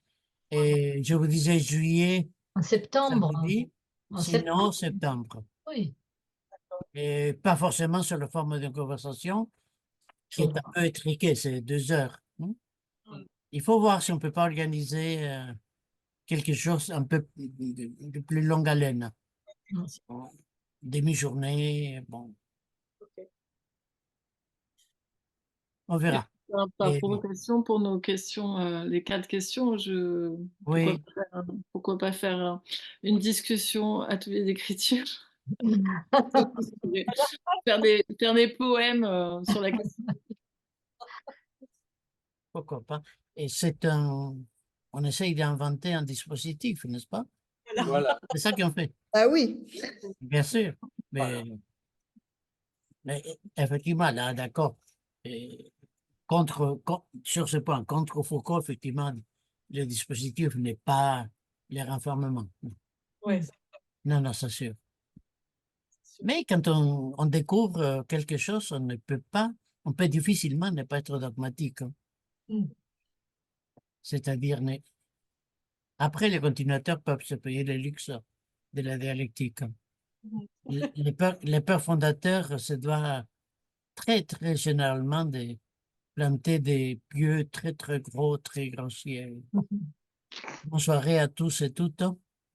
Et je vous disais juillet, En septembre. samedi, En sinon septembre. Oui. Et pas forcément sur la forme d'une conversation qui est un peu étriquée, c'est 2 heures. Il faut voir si on ne peut pas organiser quelque chose un peu de plus longue haleine. Demi-journée, bon. On verra. Par Et- provocation pour nos questions, les 4 questions, Oui. pourquoi pas faire une discussion atelier d'écriture? faire des poèmes sur la question. Pourquoi pas. Et c'est un on essaye d'inventer un dispositif, n'est-ce pas? Voilà. C'est ça qu'on fait, Ah oui, bien sûr. Voilà. Mais effectivement, là, d'accord. Et sur ce point, contre Foucault, effectivement, le dispositif n'est pas le renfermement. Ouais, Non, non, c'est sûr. Mais quand on découvre quelque chose, on peut difficilement ne pas être dogmatique, hein. Mm. C'est-à-dire, après, les continuateurs peuvent se payer le luxe de la dialectique, hein. Les pères fondateurs se doivent très, très généralement de planter des pieux très, très gros, très grossiers. Bonne soirée à tous et toutes.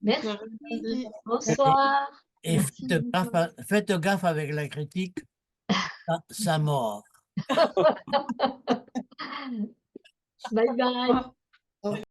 Merci. Merci. Bonsoir. Et Merci. faites gaffe avec la critique, ça mord. Bye bye.